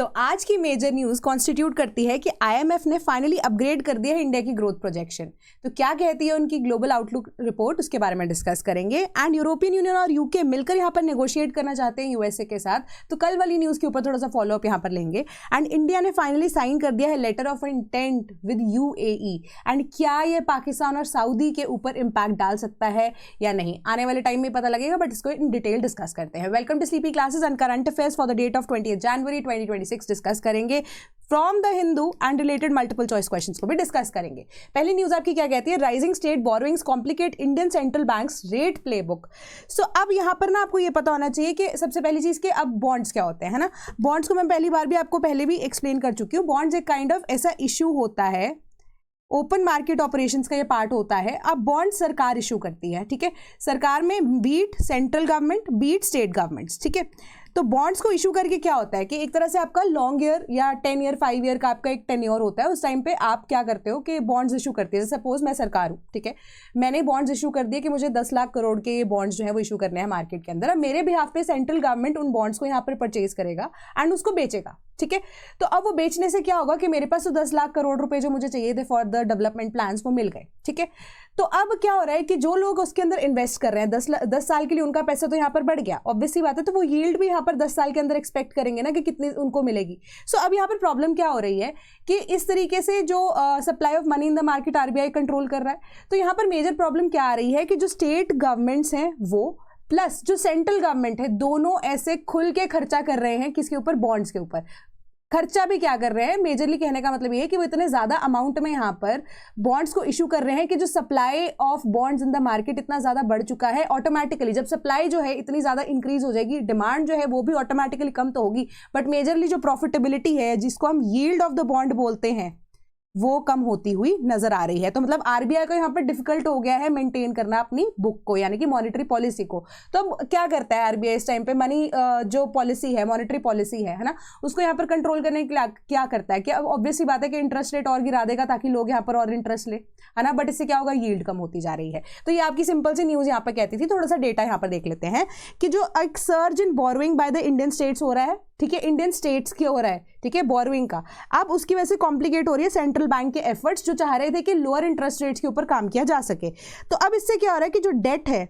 तो आज की मेजर न्यूज़ कॉन्स्टिट्यूट करती है कि आईएमएफ ने फाइनली अपग्रेड कर दिया है इंडिया की ग्रोथ प्रोजेक्शन। तो क्या कहती है उनकी ग्लोबल आउटलुक रिपोर्ट, उसके बारे में डिस्कस करेंगे। एंड यूरोपियन यूनियन और यूके मिलकर यहाँ पर नेगोशिएट करना चाहते हैं यूएसए के साथ, तो कल वाली न्यूज़ के ऊपर थोड़ा सा फॉलोअप यहाँ पर लेंगे। एंड इंडिया ने फाइनली साइन कर दिया है letter of intent with UAE. And क्या ये पाकिस्तान और सऊदी के ऊपर इम्पैक्ट डाल सकता है या नहीं, आने वाले टाइम में पता लगेगा, बट इसको इन डिटेल डिस्कस करते हैं। Welcome to Sleepy Classes and current affairs for the date of 20 January 2026 discuss करेंगे। From the Hindu and related multiple choice questions को भी डिस्कस करेंगे। पहली न्यूज आपकी क्या कहती है, rising state borrowings complicate Indian central banks rate playbook. So अब यहां पर ना आपको ये पता होना चाहिए कि सबसे पहली चीज के अब बॉन्ड्स क्या होते हैं, है ना। बॉन्ड्स को मैं पहली बार भी आपको पहले भी एक्सप्लेन कर चुकी हूँ। बॉन्ड्स एक काइंड ऑफ ऐसा इशू होता है, ओपन मार्केट ऑपरेशंस का ये पार्ट होता है। अब बॉन्ड सरकार इशू करती है, ठीक है। सरकार में be it central government, be it state governments, ठीक है। तो बॉन्ड्स को इशू करके क्या होता है कि एक तरह से आपका लॉन्ग ईयर या 10 ईयर 5 ईयर का आपका एक टेन्योर होता है। उस टाइम पे आप क्या करते हो कि बॉन्ड्स इशू करते हैं। सपोज मैं सरकार हूँ, ठीक है, मैंने बॉन्ड्स इशू कर दिए कि मुझे 10 लाख करोड़ के ये बॉन्ड्स जो है वो इशू करने हैं मार्केट के अंदर। अब मेरे बिहाफ पे सेंट्रल गवर्नमेंट उन बॉन्ड्स को यहाँ पर परचेज करेगा एंड उसको बेचेगा, ठीक है। तो अब वो बेचने से क्या होगा कि मेरे पास तो 10 लाख करोड़ रुपए जो मुझे चाहिए थे फॉर द डेवलपमेंट प्लान्स वो मिल गए, ठीक है। तो अब क्या हो रहा है कि जो लोग उसके अंदर इन्वेस्ट कर रहे हैं 10 साल के लिए, उनका पैसा तो यहाँ पर बढ़ गया, ऑब्वियस सी बात है। तो वो यील्ड भी यहाँ पर 10 साल के अंदर एक्सपेक्ट करेंगे ना कि कितनी उनको मिलेगी। सो अब यहाँ पर प्रॉब्लम क्या हो रही है कि इस तरीके से जो supply of money in the market RBI control कर रहा है। तो यहाँ पर मेजर प्रॉब्लम क्या आ रही है कि जो स्टेट गवर्नमेंट्स हैं वो प्लस जो सेंट्रल गवर्नमेंट है, दोनों ऐसे खुल के खर्चा कर रहे हैं किसके ऊपर, बॉन्ड्स के ऊपर। खर्चा भी क्या कर रहे हैं, मेजरली कहने का मतलब ये है कि वो इतने ज्यादा अमाउंट में यहाँ पर बॉन्ड्स को इशू कर रहे हैं कि जो supply of bonds in the market इतना ज्यादा बढ़ चुका है। ऑटोमेटिकली जब सप्लाई जो है इतनी ज्यादा इंक्रीज हो जाएगी, डिमांड जो है वो भी ऑटोमेटिकली कम तो होगी, बट मेजरली जो प्रॉफिटेबिलिटी है जिसको हम यील्ड ऑफ द बॉन्ड बोलते हैं वो कम होती हुई नजर आ रही है। तो मतलब आरबीआई को यहाँ पर डिफिकल्ट हो गया है मेंटेन करना अपनी बुक को, यानी कि मॉनेटरी पॉलिसी को। तो अब क्या करता है आरबीआई इस टाइम पे, मनी जो पॉलिसी है, मॉनेटरी पॉलिसी है ना, उसको यहाँ पर कंट्रोल करने के लिए क्या करता है कि अब ऑब्वियस सी बात है कि इंटरेस्ट रेट और गिरा देगा ताकि लोग यहाँ पर और इंटरेस्ट ले, है ना। बट इससे क्या होगा, यील्ड कम होती जा रही है। तो ये आपकी सिंपल सी न्यूज यहाँ पर कहती थी। थोड़ा सा डेटा यहाँ पर देख लेते हैं कि जो एक surge in borrowing by the Indian states हो रहा है, ठीक है, इंडियन स्टेट्स की हो रहा है, ठीक है, बोरोइंग का। अब उसकी वजह से कॉम्प्लिकेट हो रही है सेंट्रल बैंक के एफर्ट्स, जो चाह रहे थे कि लोअर इंटरेस्ट रेट्स के ऊपर काम किया जा सके। तो अब इससे क्या हो रहा है कि जो डेट है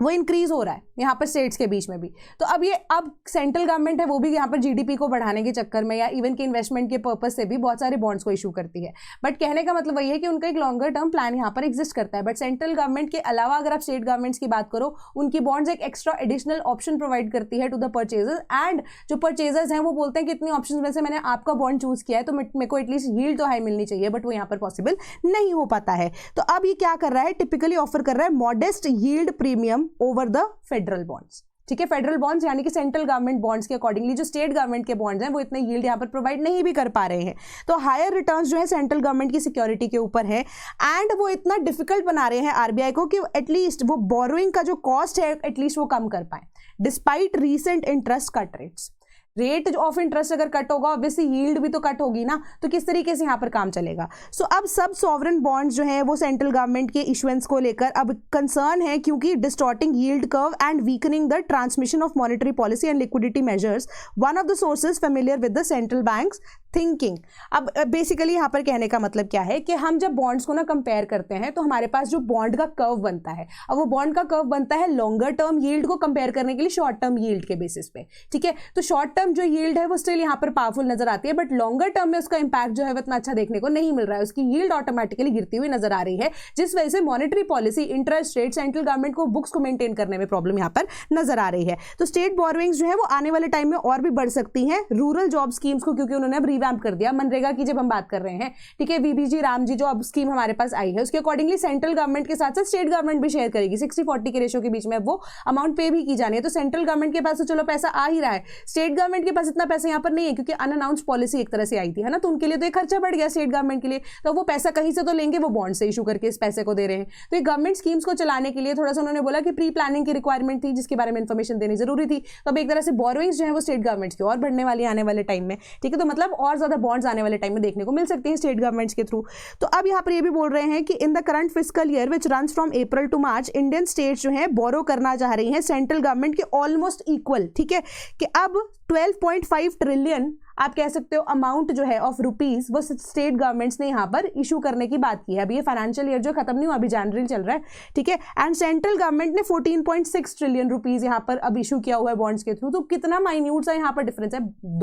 वो इंक्रीज हो रहा है यहाँ पर स्टेट्स के बीच में भी। तो अब सेंट्रल गवर्नमेंट है वो भी यहाँ पर जीडीपी को बढ़ाने के चक्कर में या इवन के इन्वेस्टमेंट के पर्पस से भी बहुत सारे बॉन्ड्स को इशू करती है। बट कहने का मतलब वही है कि उनका एक लॉन्गर टर्म प्लान यहाँ पर एग्जिस्ट करता है। बट सेंट्रल गवर्नमेंट के अलावा अगर आप स्टेट गवर्नमेंट्स की बात करो, उनकी बॉन्ड्स एक एक्स्ट्रा एडिशनल ऑप्शन प्रोवाइड करती है टू द परचेजर्स। एंड जो परचेजर्स हैं वो बोलते हैं कि इतनी ऑप्शन में से मैंने आपका बॉन्ड चूज किया है तो मेरे को एटलीस्ट यील्ड तो हाई मिलनी चाहिए, बट वो यहाँ पर पॉसिबल नहीं हो पाता है। तो अब ये क्या कर रहा है, टिपिकली ऑफर कर रहा है modest yield premium over the federal bonds, ठीक है। फेडरल बॉन्ड्स यानी कि सेंट्रल गवर्नमेंट बॉन्ड्स के अकॉर्डिंगली जो स्टेट गवर्नमेंट के बॉन्ड्स हैं वो इतने यील्ड यहाँ पर प्रोवाइड नहीं भी कर पा रहे हैं। तो हायर रिटर्न्स जो है सेंट्रल गवर्नमेंट की सिक्योरिटी के ऊपर है। एंड वो इतना डिफिकल्ट बना रहे हैं आरबीआई को कि एटलीस्ट वो बोरोइंग का जो कॉस्ट है एटलीस्ट वो कम कर पाए, despite recent interest cut rates. Rate of interest अगर कट होगा ऑब्वियसली यील्ड भी तो कट होगी ना, तो किस तरीके से यहाँ पर काम चलेगा। सो अब सब सॉवरेन बॉन्ड्स जो है वो सेंट्रल गवर्नमेंट के इशुएंस को लेकर अब कंसर्न है, क्योंकि distorting yield curve and weakening the transmission of monetary policy and liquidity measures, one of the sources familiar with the central banks thinking. अब बेसिकली यहाँ पर कहने का मतलब क्या है कि हम जब बॉन्ड्स को ना कंपेयर करते हैं तो हमारे पास जो बॉन्ड का कर्व बनता है, अब वो बॉन्ड का कर्व बनता है लॉन्गर टर्म यील्ड को कंपेयर करने के लिए शॉर्ट टर्म यील्ड के बेसिस पे, ठीक है। तो शॉर्ट टर्म जो यील्ड है वो स्टिल यहाँ पर पावरफुल नजर आती है, बट लॉन्गर टर्म में उसका इंपैक्ट जो है वो इतना अच्छा देखने को नहीं मिल रहा है। उसकी यील्ड ऑटोमेटिकली गिरती हुई नजर आ रही है, जिस वजह से monetary policy, interest rate, central government को बुक्स को मेंटेन करने में प्रॉब्लम यहाँ पर नजर आ रही है। तो स्टेट बोरोइंग्स जो है वो आने वाले टाइम में और भी बढ़ सकती हैं रूरल जॉब स्कीम्स को, क्योंकि उन्होंने अब रिवैम्प कर दिया मनरेगा की जब हम बात कर रहे हैं, ठीक है। वीबीजी रामजी जो अब स्कीम हमारे पास आई है उसके अकॉर्डिंगली सेंट्रल गवर्नमेंट के साथ साथ स्टेट गवर्नमेंट भी शेयर करेगी, 60-40 के रेशो के बीच में वो अमाउंट पे भी की जानी है। तो सेंट्रल गवर्नमेंट के पास तो चलो पैसा आ ही रहा है, स्टेट गवर्नमेंट के पास इतना पैसा यहाँ पर नहीं है, क्योंकि अनअनाउंस पॉलिसी एक तरह से आई थी, है ना। तो उनके लिए तो एक खर्चा बढ़ गया स्टेट गवर्नमेंट के लिए, तो वो पैसा कहीं से तो लेंगे, वो बॉन्ड से इशू करके इस पैसे को दे रहे हैं। तो ये गवर्नमेंट स्कीम्स को चलाने के लिए थोड़ा सा उन्होंने बोला कि प्री प्लानिंग की रिक्वायरमेंट थी, जिसके बारे में इंफॉर्मेशन देनी जरूरी थी। तो अब एक तरह से बोरोइंग्स जो है वो स्टेट गवर्नमेंट्स की और बढ़ने वाली आने वाले टाइम में, ठीक है। तो मतलब और ज्यादा बॉन्ड्स आने वाले टाइम में देखने को मिल सकते हैं स्टेट गवर्नमेंट्स के थ्रू। तो अब यहाँ पर ये भी बोल रहे हैं कि in the current fiscal year which runs from April to March, Indian states जो है बोरो करना चाह रही हैं सेंट्रल गवर्नमेंट के ऑलमोस्ट इक्वल, ठीक है। कि अब 12.5 ट्रिलियन आप कह सकते हो अमाउंट जो है ऑफ रुपीज वो स्टेट गवर्नमेंट्स ने यहाँ पर इशू करने की बात की है। अभी ये फाइनेंशियल ईयर जो खत्म नहीं हुआ, अभी जनवरी चल रहा है, ठीक है। एंड सेंट्रल गवर्नमेंट ने 14.6 ट्रिलियन रुपीज यहाँ पर अब इशू किया हुआ है बॉन्ड्स के थ्रू। तो कितना माइन्यूट सा यहाँ पर डिफरेंस है,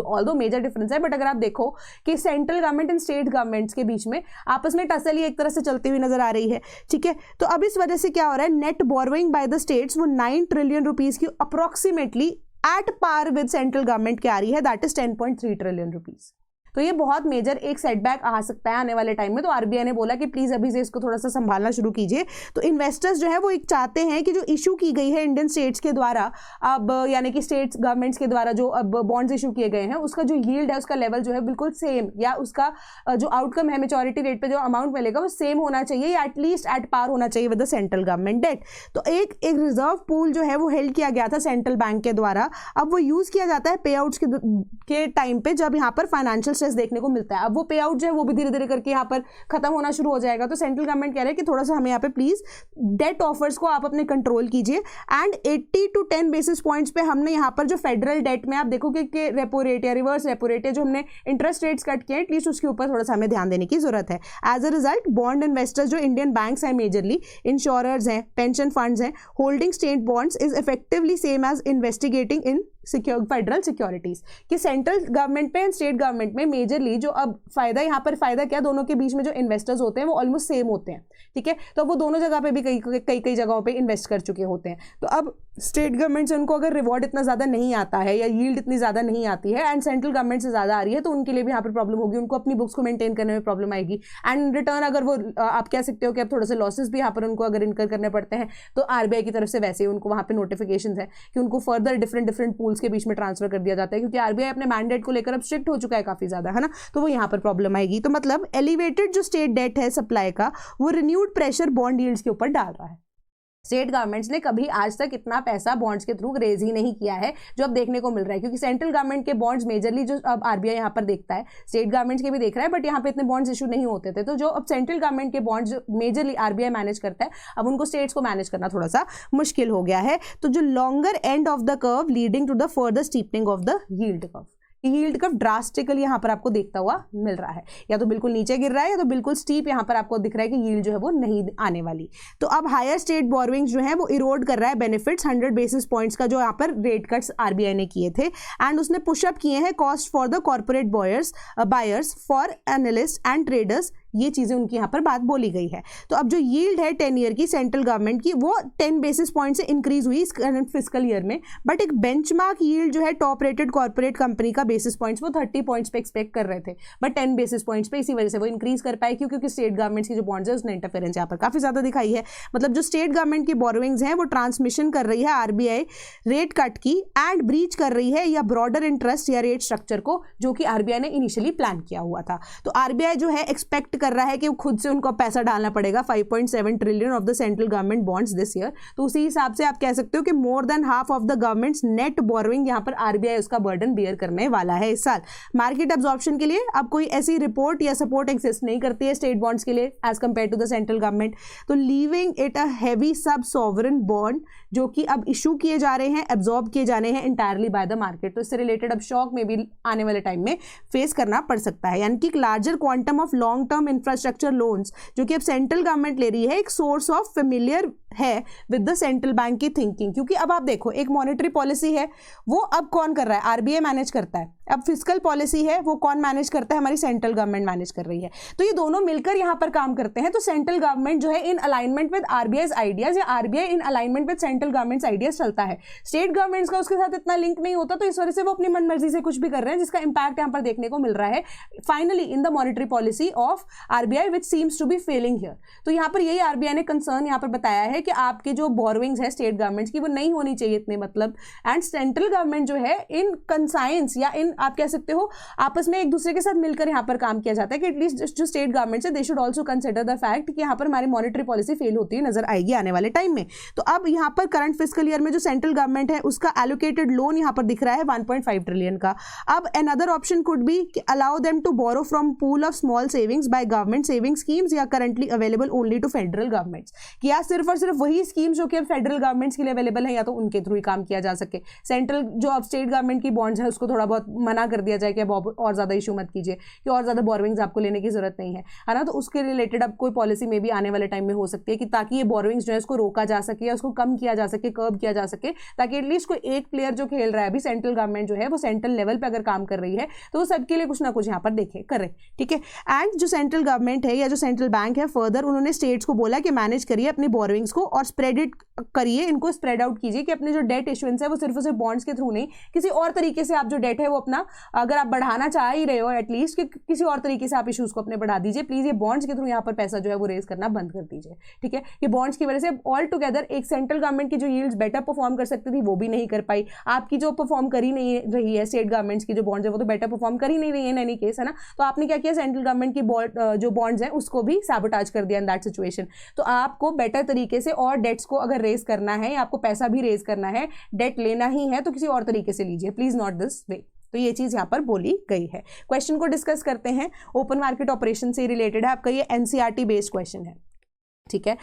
ऑल्दो मेजर डिफरेंस है, बट अगर आप देखो कि central government and state governments के बीच में आपस में टसल ही एक तरह से चलती हुई नजर आ रही है, ठीक है। तो अब इस वजह से क्या हो रहा है, net borrowing by the states वो 9 ट्रिलियन रुपीज की approximately at par with central government की आ रही है, दैट इज 10.3 ट्रिलियन रुपीज। तो ये बहुत मेजर एक सेटबैक आ सकता है आने वाले टाइम में। तो आरबीआई ने बोला कि प्लीज अभी से इसको थोड़ा सा संभालना शुरू कीजिए। तो इन्वेस्टर्स जो है वो एक चाहते हैं कि जो इशू की गई है इंडियन स्टेट्स के द्वारा, अब यानी कि स्टेट्स गवर्नमेंट्स के द्वारा जो अब बॉन्ड्स इशू किए गए हैं, उसका जो यील्ड है, उसका लेवल जो है बिल्कुल सेम, या उसका जो आउटकम है मैच्योरिटी रेट पे जो अमाउंट मिलेगा वो सेम होना चाहिए, या एटलीस्ट एट पार होना चाहिए with the central government debt. तो एक रिजर्व पूल जो है वो हेल्ड किया गया था सेंट्रल बैंक के द्वारा। अब वो यूज किया जाता है पे आउट्स के टाइम पे जब यहाँ पर फाइनेंशियल स्ट्रेस देखने को मिलता है। अब वो पे आउट जो है वो भी धीरे धीरे करके यहाँ पर खत्म होना शुरू हो जाएगा। तो सेंट्रल गवर्नमेंट कह रहे हैं कि थोड़ा सा हमें यहाँ पे प्लीज डेट ऑफर्स को आप अपने कंट्रोल कीजिए। एंड 80 to 10 बेसिस पॉइंट्स पे हमने यहाँ पर जो फेडरल डेट में आप देखोगे कि रेपो रेट या रिवर्स रेपो रेट है, जो हमने इंटरेस्ट रेट्स कट किए हैं, एटलीस्ट उसके ऊपर थोड़ा सा हमें ध्यान देने की जरूरत है। As a result bond investors जो इंडियन बैंक्स हैं, मेजरली इंश्योरर्स हैं, पेंशन फंड्स हैं, holding state bonds is effectively same as investigating in secure federal securities. कि सेंट्रल गवर्नमेंट पे एंड स्टेट गवर्नमेंट में मेजरली जो अब फायदा, यहाँ पर फायदा क्या, दोनों के बीच में जो इन्वेस्टर्स होते हैं वो ऑलमोस्ट सेम होते हैं, ठीक है। तो वो दोनों जगह पे भी कई जगहों पे इन्वेस्ट कर चुके होते हैं। तो अब स्टेट गवर्नमेंट से उनको अगर रिवॉर्ड इतना ज्यादा नहीं आता है या यील्ड इतनी ज्यादा नहीं आती है एंड सेंट्रल गवर्नमेंट से ज्यादा आ रही है, तो उनके लिए भी यहाँ पर प्रॉब्लम होगी, उनको अपनी बुक्स को मेंटेन करने में प्रॉब्लम आएगी। एंड रिटर्न अगर वो आप कह सकते हो कि अब थोड़े से लॉसेस भी यहाँ पर उनको अगर इनकर करने पड़ते हैं, तो आरबीआई की तरफ से वैसे ही उनको वहाँ पे नोटिफिकेशन है कि उनको फर्दर डिफरेंट पूल्स के बीच में ट्रांसफर कर दिया जाता है, क्योंकि आरबीआई अपने मैंडेट को लेकर अब स्ट्रिक्ट हो चुका है काफी ज्यादा, है ना। तो वो यहाँ पर प्रॉब्लम आएगी। तो मतलब एलिवेटेड जो स्टेट डेट है सप्लाई का, वो रिन्यूड प्रेशर बॉन्ड यील्ड्स के ऊपर डाल रहा है। स्टेट गवर्नमेंट्स ने कभी आज तक इतना पैसा बॉन्ड्स के थ्रू रेज ही नहीं किया है जो अब देखने को मिल रहा है, क्योंकि सेंट्रल गवर्नमेंट के बॉन्ड्स मेजरली जो अब आरबीआई यहाँ पर देखता है, स्टेट गवर्नमेंट्स के भी देख रहा है, बट यहाँ पे इतने बॉन्ड्स इशू नहीं होते थे। तो जो अब सेंट्रल गवर्नमेंट के बॉन्ड्स मेजरली आरबीआई मैनेज करता है, अब उनको स्टेट्स को मैनेज करना थोड़ा सा मुश्किल हो गया है। तो जो longer end of the curve leading to the further steepening of the yield curve, yield curve drastically यहाँ पर आपको देखता हुआ मिल रहा है, या तो बिल्कुल नीचे गिर रहा है या तो बिल्कुल स्टीप यहाँ पर आपको दिख रहा है कि यील्ड जो है वो नहीं आने वाली। तो अब हायर स्टेट बोरोइंग्स जो है वो इरोड कर रहा है बेनिफिट्स 100 बेसिस पॉइंट्स का जो यहाँ पर रेट कट्स आरबीआई ने किए थे, एंड उसने पुशअप किए हैं cost for the corporate buyers for analyst and traders, ये चीजें उनकी यहाँ पर बात बोली गई है। तो अब जो यील्ड है 10 ईयर की सेंट्रल गवर्नमेंट की, वो 10 बेसिस पॉइंट से इंक्रीज हुई इस करंट फिस्कल ईयर में, बट एक बेंचमार्क यील्ड जो है टॉप रेटेड कॉर्पोरेट कंपनी का बेसिस पॉइंट्स वो 30 पॉइंट्स पे एक्सपेक्ट कर रहे थे, बट 10 बेसिस पॉइंट्स पे इसी वजह से वो इंक्रीज कर पाए, क्योंकि स्टेट गवर्नमेंट्स की जो बॉन्ड्स है उसने इंटरफेरेंस यहाँ पर काफी ज्यादा दिखाई है। मतलब जो स्टेट गवर्नमेंट की बोरोइंग्स हैं वो ट्रांसमिशन कर रही है आरबीआई रेट कट की, एंड ब्रीच कर रही है या ब्रॉडर इंटरेस्ट या रेट स्ट्रक्चर को, जो कि आरबीआई ने इनिशियली प्लान किया हुआ था। तो आरबीआई जो है एक्सपेक्ट कर रहा है कि खुद से उनको पैसा डालना पड़ेगा 5.7 trillion of the central government bonds this year. तो उसी हिसाब से आप कह सकते हो कि more than half of the governments net borrowing यहाँ पर आरबीआई उसका बर्डन बियर करने वाला है इस साल। मार्केट एब्जॉर्प्शन के लिए अब कोई ऐसी रिपोर्ट या सपोर्ट एग्जिस्ट नहीं करती है स्टेट बॉन्ड्स के लिए as compare to the central government. तो leaving it a heavy sub sovereign bond जो कि अब इशू किए जा रहे हैं, एब्जॉर्ब किए जाने हैं इंटायरली बाय द मार्केट। तो इससे रिलेटेड अब शॉक में भी आने वाले टाइम में फेस करना पड़ सकता है। यानी कि larger quantum of long term infrastructure loans जो कि अब सेंट्रल गवर्नमेंट ले रही है, एक सोर्स ऑफ फेमिलियर है विद द सेंट्रल बैंक की थिंकिंग। क्योंकि अब आप देखो, एक मॉनेटरी पॉलिसी है वो अब कौन कर रहा है, आरबीआई मैनेज करता है। अब फिस्कल पॉलिसी है वो कौन मैनेज करता है, हमारी सेंट्रल गवर्नमेंट मैनेज कर रही है। तो ये दोनों मिलकर यहाँ पर काम करते हैं। तो सेंट्रल गवर्नमेंट जो है इन अलाइनमेंट विद आरबीआईज आइडियाज, या RBI in alignment with central government ideas चलता है। स्टेट गवर्नमेंट्स का उसके साथ इतना लिंक नहीं होता, तो इस वजह से वो अपनी मनमर्जी से कुछ भी कर रहे हैं, जिसका इंपैक्ट यहाँ पर देखने को मिल रहा है finally in the monetary policy of RBI which seems to be failing here. तो यहाँ पर यही आरबीआई ने कंसर्न यहाँ पर बताया है कि आपके जो बोरोइंग्स है स्टेट गवर्नमेंट्स की वो नहीं होनी चाहिए इतने, मतलब एंड सेंट्रल गवर्नमेंट जो है इन कंसाइंस या इन आप कह सकते हो आपस में एक दूसरे के साथ मिलकर यहाँ पर काम किया जाता है कि एटलीस्ट जो स्टेट गवर्नमेंट है they should also consider the fact कि यहाँ पर हमारी मॉनेटरी पॉलिसी फेल होती है नजर आएगी आने वाले टाइम में। तो अब यहाँ पर करंट फिस्कल ईयर में जो सेंट्रल गवर्नमेंट है उसका एलोकेटेड लोन यहाँ पर दिख रहा है 1.5 ट्रिलियन का। अब another option could be allow them to borrow from pool of small savings by government saving schemes या currently available only to federal governments, कि या सिर्फ और सिर्फ सिर्फ वही स्कीम्स जो कि अब फेडरल गवर्नमेंट्स के लिए अवेलेबल है या तो उनके थ्रू ही काम किया जा सके। सेंट्रल जो अब स्टेट गवर्नमेंट की बॉन्ड्स है उसको थोड़ा बहुत मना कर दिया जाए कि अब और ज़्यादा इशू मत कीजिए, कि और ज़्यादा बोरोइंग्स आपको लेने की जरूरत नहीं है ना। तो उसके रिलेटेड अब कोई पॉलिसी में भी आने वाले टाइम में हो सकती है कि ताकि ये बोरोइंग्स जो है उसको रोका जा सके या उसको कम किया जा सके, कर्ब किया जा सके, ताकि एटलीस्ट कोई एक प्लेयर जो खेल रहा है अभी, सेंट्रल गवर्नमेंट जो है वो सेंट्रल लेवल पर अगर काम कर रही है तो वो सबके लिए कुछ ना कुछ यहाँ पर देखे करे, ठीक है। एंड जो सेंट्रल गवर्नमेंट है या जो सेंट्रल बैंक है, फर्दर उन्होंने स्टेट्स को बोला कि मैनेज करिए अपनी बोरोइंग्स को और स्प्रेड इट करिए, इनको स्प्रेड आउट कीजिए, कि अपने जो डेट इशुएंस है वो सिर्फ और सिर्फ बॉन्ड्स के थ्रू नहीं, किसी और तरीके से आप जो डेट है वो अपना अगर आप बढ़ाना चाह ही रहे हो एटलीस्ट कि किसी और तरीके से आप इशूज को अपने बढ़ा दीजिए, प्लीज ये बॉन्ड्स के थ्रू यहाँ पर पैसा जो है वो रेज करना बंद कर दीजिए, ठीक है। ये बॉन्ड्स की वजह से ऑल टुगेदर एक सेंट्रल गवर्नमेंट की जो यील्ड्स बेटर परफॉर्म कर सकती थी वो भी नहीं कर पाई, आपकी जो परफॉर्म कर ही नहीं रही है स्टेट गवर्नमेंट्स की जो बॉन्ड्स है वो तो बेटर परफॉर्म कर ही नहीं रही है इन एनी केस, है ना। तो आपने क्या किया, सेंट्रल गवर्नमेंट की जो बॉन्ड्स हैं उसको भी सैबोटाज कर दिया इन दैट सिचुएशन। तो आपको बेटर तरीके से और डेट्स को अगर रेज करना है या आपको पैसा भी रेज करना है, डेट लेना ही है तो किसी और तरीके से लीजिए, प्लीज नॉट दिस वे। तो ये चीज यहाँ पर बोली गई है। क्वेश्चन को डिस्कस करते हैं, ओपन मार्केट ऑपरेशन से रिलेटेड है आपका, ये एनसीईआरटी बेस्ड क्वेश्चन है, ठीक है।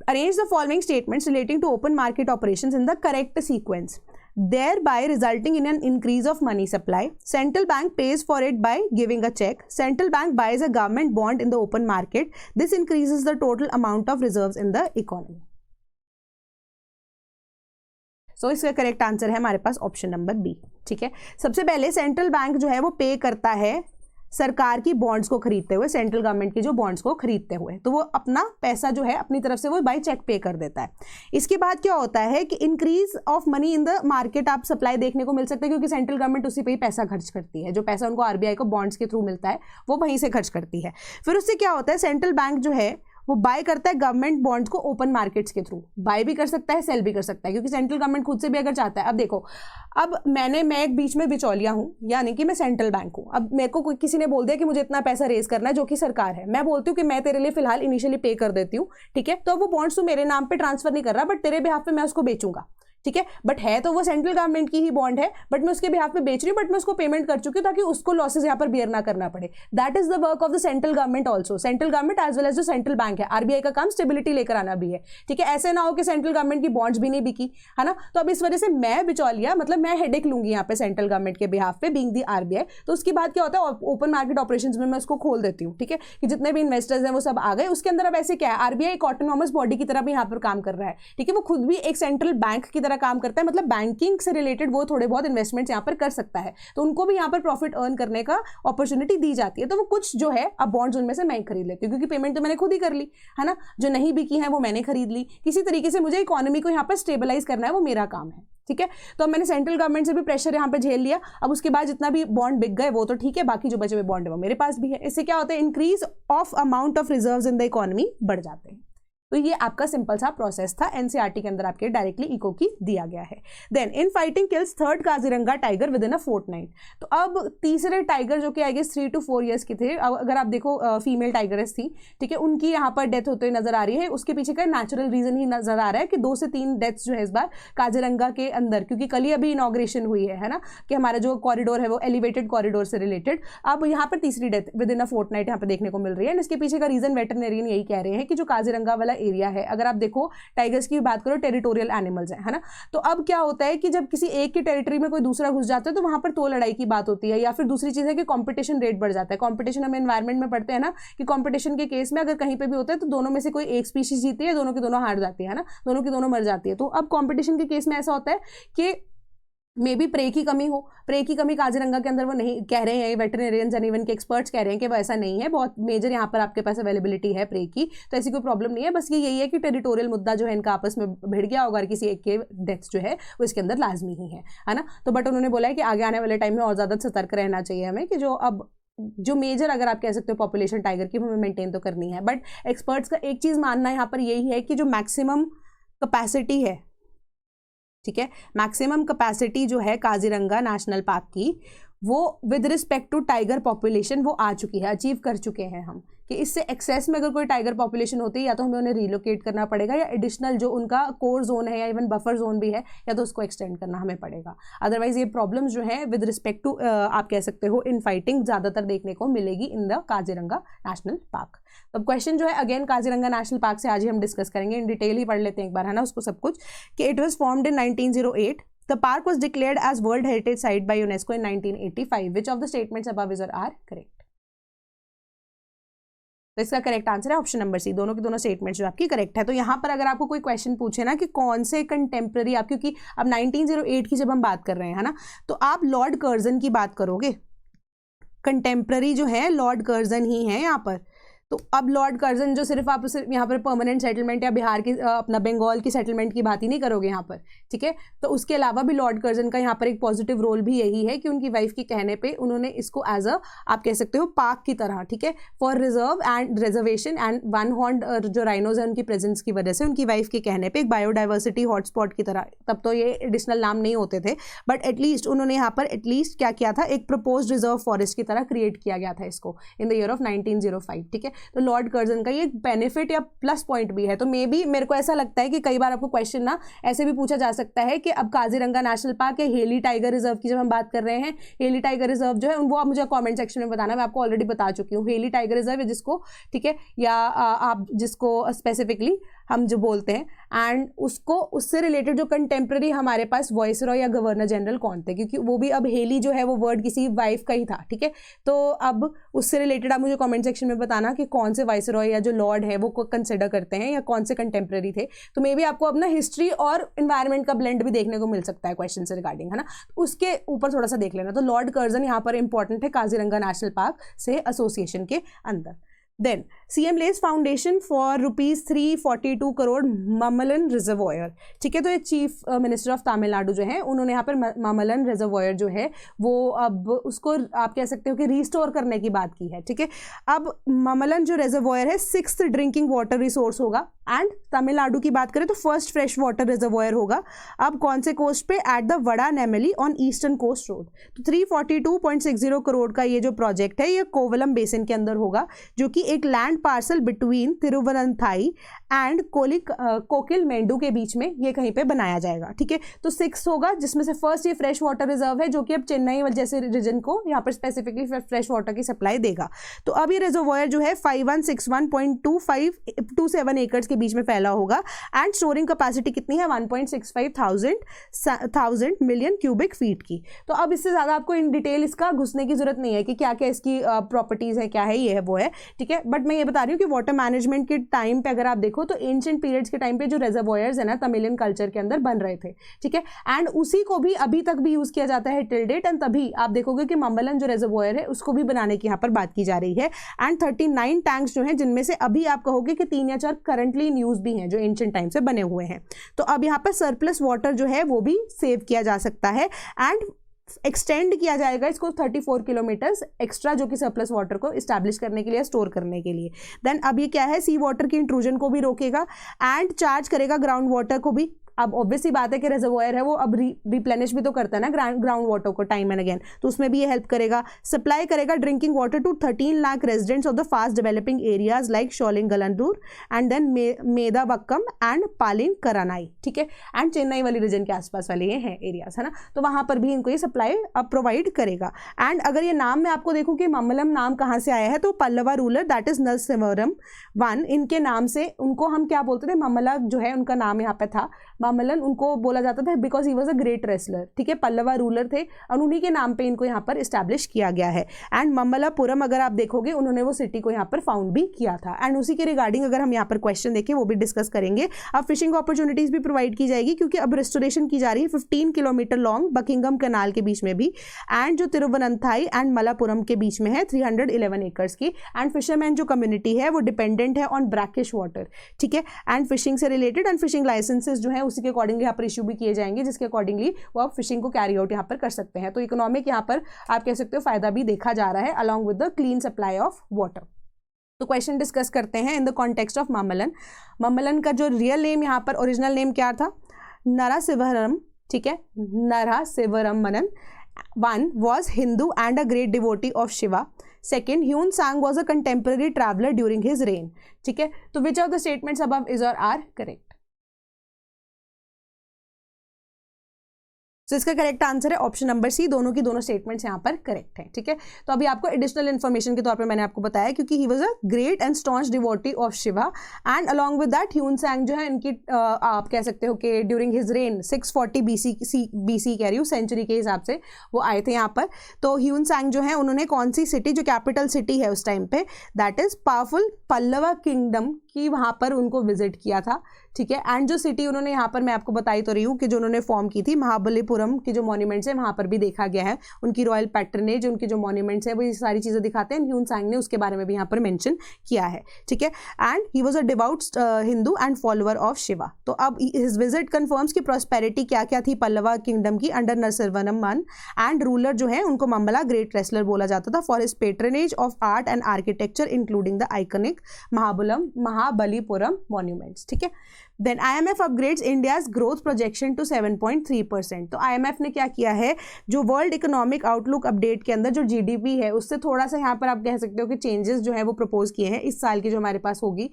Arrange the following statements relating to open market operations in the correct sequence, thereby resulting in an increase of money supply. Central bank pays for it by giving a check. Central bank buys a government bond in the open market. This increases the total amount of reserves in the economy. So इसका correct answer है हमारे पास option number B, ठीक है। सबसे पहले central bank जो है वो पे करता है सरकार की बॉन्ड्स को खरीदते हुए, सेंट्रल गवर्नमेंट की जो बॉन्ड्स को खरीदते हुए, तो वो अपना पैसा जो है अपनी तरफ से वो बाय चेक पे कर देता है। इसके बाद क्या होता है कि increase of money in the market आप सप्लाई देखने को मिल सकता है, क्योंकि सेंट्रल गवर्नमेंट उसी पे ही पैसा खर्च करती है, जो पैसा उनको आरबीआई को बॉन्ड्स के थ्रू मिलता है वो वहीं से खर्च करती है। फिर उससे क्या होता है, सेंट्रल बैंक जो है वो बाय करता है गवर्नमेंट बॉन्ड्स को ओपन मार्केट्स के थ्रू, बाय भी कर सकता है सेल भी कर सकता है, क्योंकि सेंट्रल गवर्नमेंट खुद से भी अगर चाहता है। अब देखो, अब मैं एक बीच में बिचौलिया हूं, यानी कि मैं सेंट्रल बैंक हूं। अब मेरे को किसी ने बोल दिया कि मुझे इतना पैसा रेज करना है, जो कि सरकार है, मैं बोलती हूँ कि मैं तेरे लिए फिलहाल इनिशियली पे कर देती हूँ, ठीक है। तो वो बॉन्ड्स तो मेरे नाम पे ट्रांसफर नहीं कर रहा, बट तेरे बिहाफ पे मैं उसको बेचूंगा, ठीक है। बट है तो वो सेंट्रल गवर्नमेंट की ही बॉन्ड है, बट मैं उसके बिहाफ पे बेच रही हूँ, बट मैं उसको पेमेंट कर चुकी हूँ ताकि उसको लॉसेज यहाँ पर बियर ना करना पड़े। That is the work of the central government also, central government as well as जो सेंट्रल बैंक है। आरबीआई का काम स्टेबिलिटी लेकर आना भी है, ठीक है। ऐसे ना हो कि सेंट्रल गवर्नमेंट की बॉन्ड्स भी नहीं बिकी, है ना। तो अब इस वजह से मैं बिचौलिया, मतलब मैं हेडेक लूंगी यहाँ पे सेंट्रल गवर्नमेंट के बिहाफ पे, बीइंग द आरबीआई। तो उसके बाद क्या होता है, ओपन मार्केट ऑपरेशंस में मैं उसको खोल देती हूँ, ठीक है, कि जितने भी इन्वेस्टर्स हैं वो सब आ गए। उसके अंदर अब ऐसे क्या है, आरबीआई एक ऑटोनॉमस बॉडी की तरह भी यहाँ पर काम कर रहा है, ठीक है। वो खुद भी एक सेंट्रल बैंक की तरह काम करता है, मतलब बैंकिंग से रिलेटेड वो थोड़े बहुत इन्वेस्टमेंट्स यहाँ पर कर सकता है, तो उनको भी यहाँ पर प्रॉफिट अर्न करने का अपॉर्चुनिटी दी जाती है। तो वो कुछ जो है अब बॉन्ड्स उनमें से मैं खरीद लेती हूँ, क्योंकि पेमेंट तो मैंने खुद ही कर ली, है ना। जो नहीं बिकी है वो मैंने खरीद ली। किसी तरीके से मुझे इकोनॉमी को यहाँ पर स्टेबलाइज करना है, वो मेरा काम है, ठीक है। तो अब मैंने सेंट्रल गवर्नमेंट से भी प्रेशर यहाँ पे झेल लिया। अब उसके बाद जितना भी बॉन्ड बिक गए वो तो ठीक है, बाकी जो बचे हुए बॉन्ड है वो मेरे पास भी है। इससे क्या होता है, increase of amount of reserves in the economy बढ़ जाते हैं। तो ये आपका सिंपल सा प्रोसेस था, एनसीईआरटी के अंदर आपके डायरेक्टली इको की दिया गया है। Then in fighting kills third Kaziranga tiger within a fortnight. तो अब तीसरे टाइगर जो कि आई गेस 3 to 4 years के थे, अगर आप देखो फीमेल टाइगर्स थी, ठीक है, उनकी यहाँ पर डेथ होते हुए नजर आ रही है। उसके पीछे का नेचुरल रीजन ही नजर आ रहा है कि 2 से 3 डेथ्स जो है इस बार काजीरंगा के अंदर, क्योंकि कल ही अभी इनॉग्रेशन हुई है ना, कि हमारा जो कॉरिडोर है वो एलिवेटेड कॉरिडोर से रिलेटेड। अब यहाँ पर तीसरी death within a fortnight यहाँ पर देखने को मिल रही है। इसके पीछे का रीजन वेटरनरियन यही कह रहे हैं कि जो काजीरंगा वाला एरिया है, अगर आप देखो टाइगर्स की बात करो, टेरिटोरियल एनिमल्स है ना। तो अब क्या होता है कि जब किसी एक की टेरिटरी में कोई दूसरा घुस जाता है तो वहां पर तो लड़ाई की बात होती है, या फिर दूसरी चीज है कि कंपटीशन रेट बढ़ जाता है। कंपटीशन हम एनवायरमेंट में पढ़ते हैं ना, कि कंपटीशन के केस में अगर कहीं पे भी होता है तो दोनों में से कोई एक स्पीशीज जीती है, दोनों की दोनों हार जाती है ना, दोनों की दोनों मर जाती है। तो अब कंपटीशन के केस में ऐसा होता है कि मे बी प्रे की कमी हो, प्रे की कमी काजीरंगा के अंदर वो नहीं कह रहे हैं, वेटरनरियंस एंड इवन के एक्सपर्ट्स कह रहे हैं कि वो ऐसा नहीं है, बहुत मेजर यहाँ पर आपके पास अवेलेबिलिटी है प्रे की, तो ऐसी कोई प्रॉब्लम नहीं है। बस ये यही है कि टेरिटोरियल मुद्दा जो है इनका आपस में भिड़ गया होगा, किसी एक के डेथ जो है वो इसके अंदर लाजमी ही है ना। तो बट उन्होंने बोला है कि आगे आने वाले टाइम में और ज़्यादा सतर्क रहना चाहिए हमें, कि जो मेजर अगर आप कह सकते हो पॉपुलेशन टाइगर की हमें मेंटेन तो करनी है। बट एक्सपर्ट्स का एक चीज़ मानना यहाँ पर यही है कि जो मैक्सिमम कैपेसिटी है, ठीक है, मैक्सिमम कैपेसिटी जो है काजीरंगा नेशनल पार्क की, वो with respect to tiger population वो आ चुकी है, अचीव कर चुके हैं हम, कि इससे एक्सेस में अगर कोई टाइगर पॉपुलेशन होती है या तो हमें उन्हें रिलोकेट करना पड़ेगा या एडिशनल जो उनका कोर जोन है या इवन बफर जोन भी है या तो उसको एक्सटेंड करना हमें पड़ेगा। अदरवाइज ये प्रॉब्लम्स जो है विद रिस्पेक्ट टू आप कह सकते हो इन फाइटिंग ज़्यादातर देखने को मिलेगी in the Kaziranga national park. तो अब क्वेश्चन जो है अगेन काजीरंगा नेशनल पार्क से आज ही हम डिस्कस करेंगे, इन डिटेल ही पढ़ लेते हैं एक बार, है ना, उसको सब कुछ, कि it was formed in 1908। The park was declared as World Heritage Site by UNESCO in 1985. Which of the statements above are correct? तो इसका करेक्ट आंसर है ऑप्शन नंबर सी, दोनों की दोनों स्टेटमेंट्स जो आपकी करेक्ट है। तो यहाँ पर अगर आपको कोई क्वेश्चन पूछे ना कि कौन से कंटेम्प्रेरी आप, क्योंकि अब 1908 की जब हम बात कर रहे हैं, है ना, तो आप लॉर्ड कर्जन की बात करोगे, कंटेम्प्रेरी जो है लॉर्ड कर्जन ही है यहाँ पर। तो अब लॉर्ड कर्जन जो सिर्फ आप यहाँ पर परमानेंट सेटलमेंट या बिहार की अपना बंगाल की सेटलमेंट की बात ही नहीं करोगे यहाँ पर, ठीक है। तो उसके अलावा भी लॉर्ड कर्जन का यहाँ पर एक पॉजिटिव रोल भी यही है कि उनकी वाइफ के कहने पे उन्होंने इसको एज अ आप कह सकते हो पार्क की तरह, ठीक है, for reserve and reservation and one horn जो राइनोज है उनकी प्रेजेंस की वजह से उनकी वाइफ के कहने पर एक बायोडाइवर्सिटी हॉटस्पॉट की तरह, तब तो ये एडिशनल नाम नहीं होते थे, बट एटलीस्ट उन्होंने यहाँ पर एटलीस्ट क्या किया था, एक प्रपोज रिजर्व फॉरेस्ट की तरह क्रिएट किया गया था इसको इन द ईयर ऑफ 1905, ठीक है। तो लॉर्ड कर्जन का ये बेनिफिट या प्लस पॉइंट भी है। तो मे बी मेरे को ऐसा लगता है कि कई बार आपको क्वेश्चन ना ऐसे भी पूछा जा सकता है कि अब काजीरंगा नेशनल पार्क या हेली टाइगर रिजर्व की जब हम बात कर रहे हैं, हेली टाइगर रिजर्व जो है वो आप मुझे कमेंट सेक्शन में बताना, मैं आपको ऑलरेडी बता चुकी हूँ। हेली टाइगर रिजर्व है जिसको, ठीक है, या आप जिसको स्पेसिफिकली हम जो बोलते हैं, एंड उसको उससे रिलेटेड जो कंटेम्प्रेरी हमारे पास वॉइसरॉय या गवर्नर जनरल कौन थे, क्योंकि वो भी अब हेली जो है वो वर्ड किसी वाइफ का ही था, ठीक है। तो अब उससे रिलेटेड आप मुझे कमेंट सेक्शन में बताना कि कौन से वाइसरॉय या जो लॉर्ड है वो कंसिडर करते हैं या कौन से कंटेम्प्रेरी थे। तो मे बी आपको अपना हिस्ट्री और इन्वायरमेंट का ब्लेंड भी देखने को मिल सकता है क्वेश्चन से रिगार्डिंग, है ना, उसके ऊपर थोड़ा सा देख लेना। तो लॉर्ड कर्जन यहाँ पर इंपॉर्टेंट है काजीरंगा नेशनल पार्क से एसोसिएशन के अंदर। Then CM lays foundation for ₹342 crore Mamallan reservoir, ठीक है। तो ये चीफ मिनिस्टर ऑफ तमिलनाडु जो है उन्होंने यहाँ पर ममलन रिजर्वॉयर जो है वो अब उसको आप कह सकते हो कि रिस्टोर करने की बात की है, ठीक है। अब ममलन जो रिजर्वॉयर है 6th ड्रिंकिंग वाटर रिसोर्स होगा, एंड तमिलनाडु की बात करें तो फर्स्ट फ्रेश वाटर रिजर्वॉयर होगा। अब कौन से कोस्ट पे, एट द वड़ा namely on eastern coast road. तो 342.60 करोड़ का ये जो प्रोजेक्ट है ये कोवलम बेसिन के अंदर होगा, जो कि एक लैंड पार्सल बिटवीन तिरुवनंथाई एंड कोकिल मेंडू के बीच में ये कहीं पे बनाया जाएगा, ठीक है। तो 6 होगा, जिसमें से फर्स्ट ये फ्रेश वाटर रिजर्व है जो कि अब चेन्नई जैसे रीजन को यहाँ पर स्पेसिफिकली फ्रेश वाटर की सप्लाई देगा। तो अब ये रिजर्वॉयर जो है 5161.27 एकर्स के बीच में फैला होगा, एंड स्टोरिंग कैपेसिटी कितनी है 1.65 मिलियन क्यूबिक फीट की। तो अब इससे ज़्यादा आपको इन डिटेल इसका घुसने की जरूरत नहीं है कि क्या क्या इसकी प्रॉपर्टीज़ है, क्या है, ये है वो है, ठीक है। बट मैं ये बता रही हूँ कि वाटर मैनेजमेंट के टाइम पे अगर आप देखो तो एंशिएंट पीरियड्स के टाइम पे जो रिजर्वॉयर्स है ना तमिलियन कल्चर के अंदर बन रहे थे, ठीक है, एंड उसी को भी अभी तक भी यूज़ किया जाता है टिल डेट। एंड तभी आप देखोगे कि मम्बलन जो रिजर्वॉयर है उसको भी बनाने की यहाँ पर बात की जा रही है, एंड 39 टैंक्स जो हैं जिनमें से अभी आप कहोगे कि 3 या 4 करंटली इन यूज भी हैं जो एंशिएंट टाइम से बने हुए हैं। तो अब यहाँ पर सरप्लस वाटर जो है वो भी सेव किया जा सकता है, एंड एक्सटेंड किया जाएगा इसको 34 किलोमीटर्स एक्स्ट्रा, जो कि सरप्लस वाटर को इस्टेब्लिश करने के लिए, स्टोर करने के लिए। देन अब ये क्या है, सी वाटर की इंट्रूजन को भी रोकेगा, एंड चार्ज करेगा ग्राउंड वाटर को भी। अब ऑब्वियसली बात है कि रिजर्वॉयर है वो अब रिप्लेनिश भी तो करता है ना ग्राउंड वाटर को टाइम एंड अगेन, तो उसमें भी ये हेल्प करेगा। सप्लाई करेगा drinking water to 13 lakh residents of the fast developing areas like Sholinganallur and then Medavakkam and Pallikaranai, ठीक है, एंड चेन्नई वाली रीजन के आसपास वाले ये हैं एरियाज, है ना। तो वहाँ पर भी इनको ये सप्लाई अब प्रोवाइड करेगा। एंड अगर ये नाम में आपको देखूँ कि मम्मलम नाम कहाँ से आया है, तो Pallava ruler that is Narasimhavarman one, इनके नाम से उनको हम क्या बोलते थे, मम्मला जो है उनका नाम यहाँ पे था, मम्मलन उनको बोला जाता था because he was a great wrestler, ठीक है, पल्लवा रूलर थे और उन्हीं के नाम पे इनको यहाँ पर इस्टेब्लिश किया गया है। एंड मम्मलापुरम अगर आप देखोगे उन्होंने वो सिटी को यहाँ पर फाउंड भी किया था, एंड उसी के रिगार्डिंग अगर हम यहाँ पर क्वेश्चन देखें वो भी डिस्कस करेंगे। अब फिशिंग अपॉर्चुनिटीज भी प्रोवाइड की जाएगी क्योंकि अब रेस्टोरेशन की जा रही है 15 किलोमीटर लॉन्ग बकिंगम कैनाल के बीच में भी, एंड जो तिरुवनंथाई एंड मलापुरम के बीच में है 311 एकर्स की। एंड फिशरमैन जो कम्युनिटी है वो डिपेंडेंट है ऑन ब्रैकिश वाटर, ठीक है, एंड फिशिंग से रिलेटेड, एंड फिशिंग लाइसेंसेज जो है उसी के अकॉर्डिंगली यहाँ पर इशू भी किए जाएंगे जिसके अकॉर्डिंगली वो आप फिशिंग को कैरी आउट यहाँ पर कर सकते हैं। तो इकोनॉमिक यहाँ पर आप कह सकते हो फायदा भी देखा जा रहा है along with the clean supply of water. तो क्वेश्चन डिस्कस करते हैं इन द कॉन्टेक्स्ट ऑफ मम्मलन। मम्मलन का जो रियल नेम यहाँ पर ओरिजिनल नेम क्या था, नरासिवरम, ठीक है, नरासिवरमन, One was Hindu and a great devotee of Shiva. Second, Hyun Sang was a contemporary traveler during his reign. ठीक है, तो which of the statements above is or are correct? तो इसका करेक्ट आंसर है ऑप्शन नंबर सी, दोनों की दोनों statements यहाँ पर करेक्ट है। ठीक है, तो अभी आपको एडिशनल इन्फॉर्मेशन के तौर पे मैंने आपको बताया, क्योंकि ही was a great and staunch devotee of Shiva and along with that Hyun सैंग जो है इनकी आप कह सकते हो कि ड्यूरिंग हिज रेन 640 बीसी कह रही हूँ सेंचुरी के हिसाब से वो आए थे यहाँ पर। तो ह्यून सैंग जो है उन्होंने कौन सी सिटी जो कैपिटल सिटी है उस टाइम पे that is powerful Pallava kingdom की वहाँ पर उनको विजिट किया था। ठीक है, एंड जो सिटी उन्होंने यहाँ पर मैं आपको बताई तो रही हूँ कि जो उन्होंने फॉर्म की थी महाबलीपुरम की जो मॉन्यूमेंट्स है वहाँ पर भी देखा गया है उनकी रॉयल पैटर्नेज, उनके जो मॉन्यूमेंट्स है वो ये सारी चीज़ें दिखाते हैं। ह्यून सैंग ने उसके बारे में भी यहाँ पर मेंशन किया है। ठीक है, and he was a devout Hindu and follower of Shiva. तो अब हिज विजिट कन्फर्म्स की प्रॉस्पेरिटी क्या क्या थी पल्लवा किंगडम की अंडर नरसिंहवर्मन एंड रूलर जो है उनको मम्मला ग्रेट रेसलर बोला जाता था for his patronage of art and architecture including the iconic Mahabalipuram monuments. ठीक है, then IMF upgrades India's growth projection to 7.3%। तो IMF ने क्या किया है, जो वर्ल्ड इकोनॉमिक आउटलुक अपडेट के अंदर जो GDP है उससे थोड़ा सा यहाँ पर आप कह सकते हो कि चेंजेस जो है वो प्रपोज किए हैं इस साल की जो हमारे पास होगी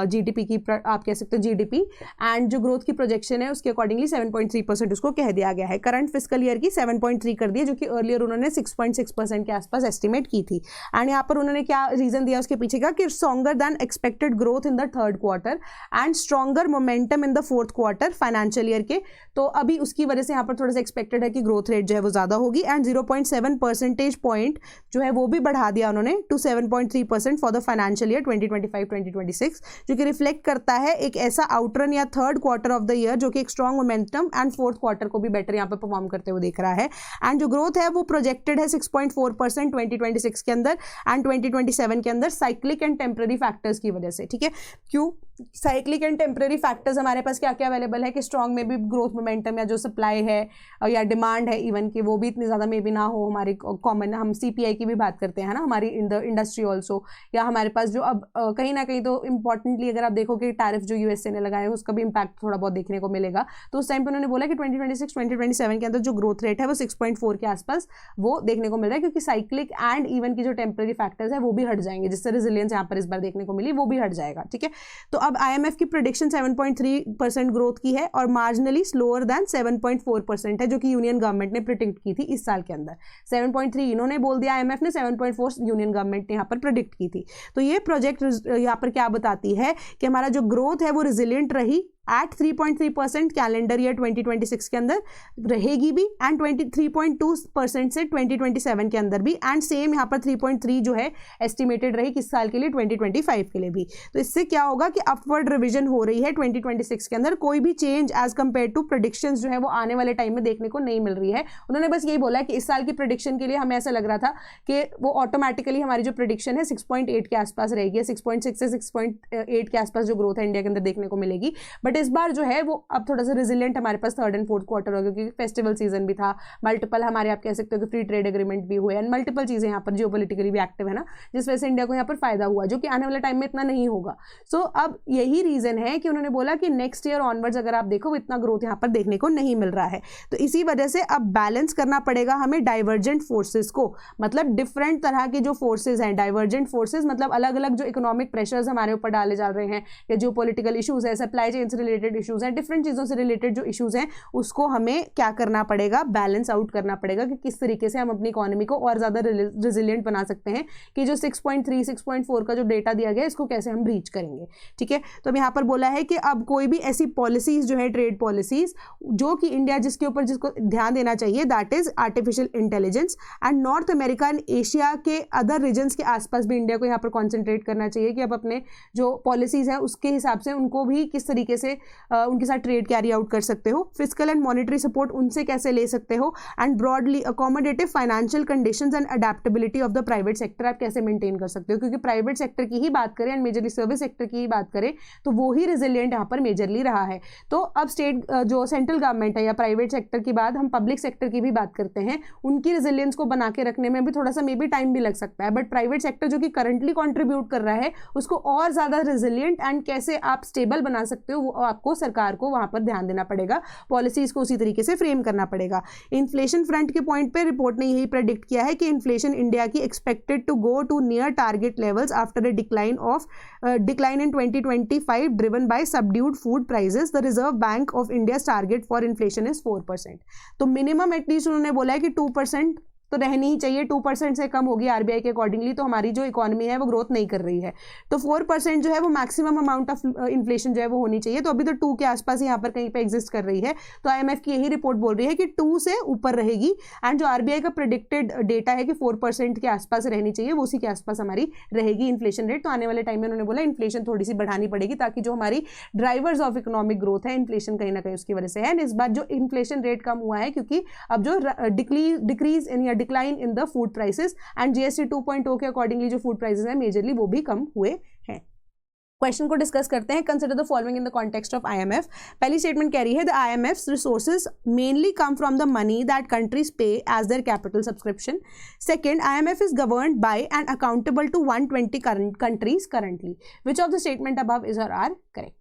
GDP की आप कह सकते हो GDP एंड जो ग्रोथ की प्रोजेक्शन है उसके अकॉर्डिंगली 7.3% उसको कह दिया गया है। करंट फिस्कल ईयर की 7.3 कर दिया, जो कि अर्लियर उन्होंने 6.6% के आसपास एस्टिमेट की थी। एंड यहाँ पर उन्होंने क्या रीजन दिया उसके पीछे का कि stronger than expected growth in the third quarter and stronger momentum in the fourth quarter financial year के। तो अभी उसकी वजह से यहाँ पर थोड़ा सा एक्सपेक्टेड है कि ग्रोथ रेट जो है वो ज़्यादा होगी एंड 0.7 परसेंटेज पॉइंट जो है वो भी बढ़ा दिया उन्होंने to 7.3% for the financial year 2025-2026, जो कि रिफ्लेक्ट करता है एक ऐसा आउटरन या third quarter of the year जो कि एक strong momentum and fourth quarter को भी बेटर यहाँ पर परफॉर्म करते हुए दिख रहा है। एंड जो ग्रोथ है वो प्रोजेक्टेड है 6.4% 2026 के अंदर एंड 2027 के अंदर साइक्लिक एंड टेम्पररी फैक्टर्स की वजह से। ठीक है, क्यों साइक्लिक एंड टेम्पररी फैक्टर्स हमारे पास क्या क्या अवेलेबल है कि स्ट्रॉन्ग में भी ग्रोथ मोमेंटम या जो सप्लाई है या डिमांड है इवन कि वो भी इतनी ज़्यादा मे भी ना हो। हमारी कॉमन हम CPI की भी बात करते हैं ना, हमारी इन द इंडस्ट्री ऑल्सो, या हमारे पास जो अब कहीं ना कहीं तो इंपॉर्टेंटली अगर आप देखो कि टैरिफ जो USA ने लगाए उसका भी इम्पैक्ट थोड़ा बहुत देखने को मिलेगा। तो उस टाइम पर उन्होंने बोला कि 2026-2027 के अंदर जो ग्रोथ रेट है वो 6.4 के आसपास वो देखने को मिल रहा है, क्योंकि साइक्लिक एंड इवन की जो टेम्पररी फैक्टर्स है वो भी हट जाएंगे, जिससे रेजिलियंस यहाँ पर इस बार देखने को मिली वो भी हट जाएगा। ठीक है, तो अब IMF की प्रेडिक्शन 7.3% ग्रोथ की है और मार्जिनली स्लोअर देन 7.4% है जो कि यूनियन गवर्नमेंट ने प्रिडिक्ट की थी इस साल के अंदर। 7.3 इन्होंने बोल दिया IMF ने, 7.4 यूनियन गवर्नमेंट ने यहाँ पर प्रिडिक्ट की थी। तो ये प्रोजेक्ट यहाँ पर क्या बताती है कि हमारा जो ग्रोथ है वो रिजिलियंट रही एट 3.3% कैलेंडर ईयर 2026 के अंदर रहेगी भी एंड 23.2% से 2027 के अंदर भी एंड सेम यहाँ पर 3.3 जो है एस्टिमेटेड रही किस साल के लिए 2025 के लिए भी। तो इससे क्या होगा कि अपवर्ड रिवीजन हो रही है 2026 के अंदर, कोई भी change as compare to predictions जो है वो आने वाले टाइम में देखने को नहीं मिल रही है। उन्होंने बस यही बोला कि इस साल की प्रेडिक्शन के लिए हमें ऐसा लग रहा था कि वो ऑटोमेटिकली हमारी जो प्रेडिक्शन है 6.8 के आसपास रहेगी, 6.6 से 6.8 के आसपास जो ग्रोथ है इंडिया के अंदर देखने को मिलेगी। बट इस बार जो है वो अब थोड़ा सा रेजिलिएंट हमारे पास थर्ड एंड फोर्थ क्वार्टर हो गया, क्योंकि फेस्टिवल सीजन भी था, मल्टीपल हमारे आप कह सकते हो कि फ्री ट्रेड एग्रीमेंट भी हुए एंड मल्टीपल चीज़ें यहाँ पर जियोपॉलिटिकली भी एक्टिव है ना, जिस वजह से इंडिया को यहाँ पर फायदा हुआ, जो कि आने वाले टाइम में इतना नहीं होगा। सो अब यही रीजन है कि उन्होंने बोला कि नेक्स्ट ईयर ऑनवर्ड्स अगर आप देखो इतना ग्रोथ यहाँ पर देखने को नहीं मिल रहा है। तो इसी वजह से अब बैलेंस करना पड़ेगा हमें डाइवर्जेंट फोर्सेस को, मतलब डिफरेंट तरह के जो फोर्सेज हैं, डाइवर्जेंट फोर्सेज मतलब अलग अलग जो इकोनॉमिक प्रेशर्स हमारे ऊपर डाले जा रहे हैं या जो पॉलिटिकल इशूज है, सप्लाई चेन से रिलेटेड इशूज हैं, डिफरेंट चीज़ों से रिलेटेड जो इशूज हैं उसको हमें क्या करना पड़ेगा, बैलेंस आउट करना पड़ेगा कि किस तरीके से हम अपनी इकोनॉमी को और ज़्यादा रेजिलिएंट बना सकते हैं कि जो 6.3 6.4 का जो डेटा दिया गया इसको कैसे हम रीच करेंगे। ठीक है, तो अब यहाँ पर बोला है कि अब कोई भी ऐसी पॉलिसीज जो है ट्रेड पॉलिसीज जो कि इंडिया जिसको ध्यान देना चाहिए that is artificial intelligence and north America and Asia के अदर रीजन्स के आसपास भी इंडिया को यहाँ पर कॉन्सेंट्रेट करना चाहिए कि अब अपने जो पॉलिसीज हैं उसके हिसाब से उनको भी किस तरीके से उनके साथ ट्रेड कैरी आउट कर सकते हो, फिजिकल एंड मॉनेटरी सपोर्ट उनसे कैसे ले सकते हो and broadly accommodative financial conditions and adaptability of the private sector आप कैसे मेंटेन कर सकते हो, क्योंकि प्राइवेट सेक्टर की ही बात करें एंड मेजरली सर्विस सेक्टर की ही बात करें तो वो ही रेजिलिएंट यहाँ पर मेजरली रहा है। तो अब स्टेट जो सेंट्रल गवर्नमेंट है या प्राइवेट सेक्टर की बात हम पब्लिक सेक्टर की भी बात करते हैं, उनकी रेजिलियंस को बना के रखने में भी थोड़ा सा मे बी टाइम भी लग सकता है, बट प्राइवेट सेक्टर जो कि करंटली कॉन्ट्रीब्यूट कर रहा है उसको और ज़्यादा रेजिलिएंट एंड कैसे आप स्टेबल बना सकते हो वो आपको सरकार को वहां पर ध्यान देना पड़ेगा, पॉलिसीज को उसी तरीके से फ्रेम करना पड़ेगा। इन्फ्लेशन फ्रंट के पॉइंट पे रिपोर्ट ने यही प्रेडिक्ट किया है कि इन्फ्लेशन इंडिया की expected to go to near target levels after a decline in 2025 driven by subdued food prices. The Reserve Bank of India target for inflation is 4%। तो minimum at least उन्होंने बोला है कि 2% तो रहनी ही चाहिए, 2% से कम होगी आरबीआई के अकॉर्डिंगली तो हमारी जो इकोनॉमी है वो ग्रोथ नहीं कर रही है। तो 4% जो है वो मैक्सिमम अमाउंट ऑफ इन्फ्लेशन जो है वो होनी चाहिए। तो अभी तो 2 के आसपास यहाँ पर कहीं पे एग्जिस्ट कर रही है। तो आईएमएफ की यही रिपोर्ट बोल रही है कि 2 से ऊपर रहेगी, एंड जो आरबीआई का प्रेडिक्टेड डेटा है कि 4% के आसपास रहनी चाहिए, वो उसी के आसपास हमारी रहेगी इन्फ्लेशन रेट। तो आने वाले टाइम में उन्होंने बोला इन्फ्लेशन थोड़ी सी बढ़ानी पड़ेगी ताकि जो हमारी ड्राइवर्स ऑफ इकोनॉमिक ग्रोथ है, इन्फ्लेशन कहीं ना कहीं उसकी वजह से है। इस बार जो इन्फ्लेशन रेट कम हुआ है क्योंकि अब जो डिक्रीज इन या decline in the food prices and GST 2.0 के अकॉर्डिंगली जो फूड प्राइसेस है मेजरली वो भी कम हुए हैं। क्वेश्चन को डिस्कस करते हैं। Consider the following in the context of IMF. पहली स्टेटमेंट कह रही है the IMF's resources mainly come from the money that countries pay as their capital subscription. Second, IMF is governed by and accountable to 120 countries currently. Which of the statement above is और are correct?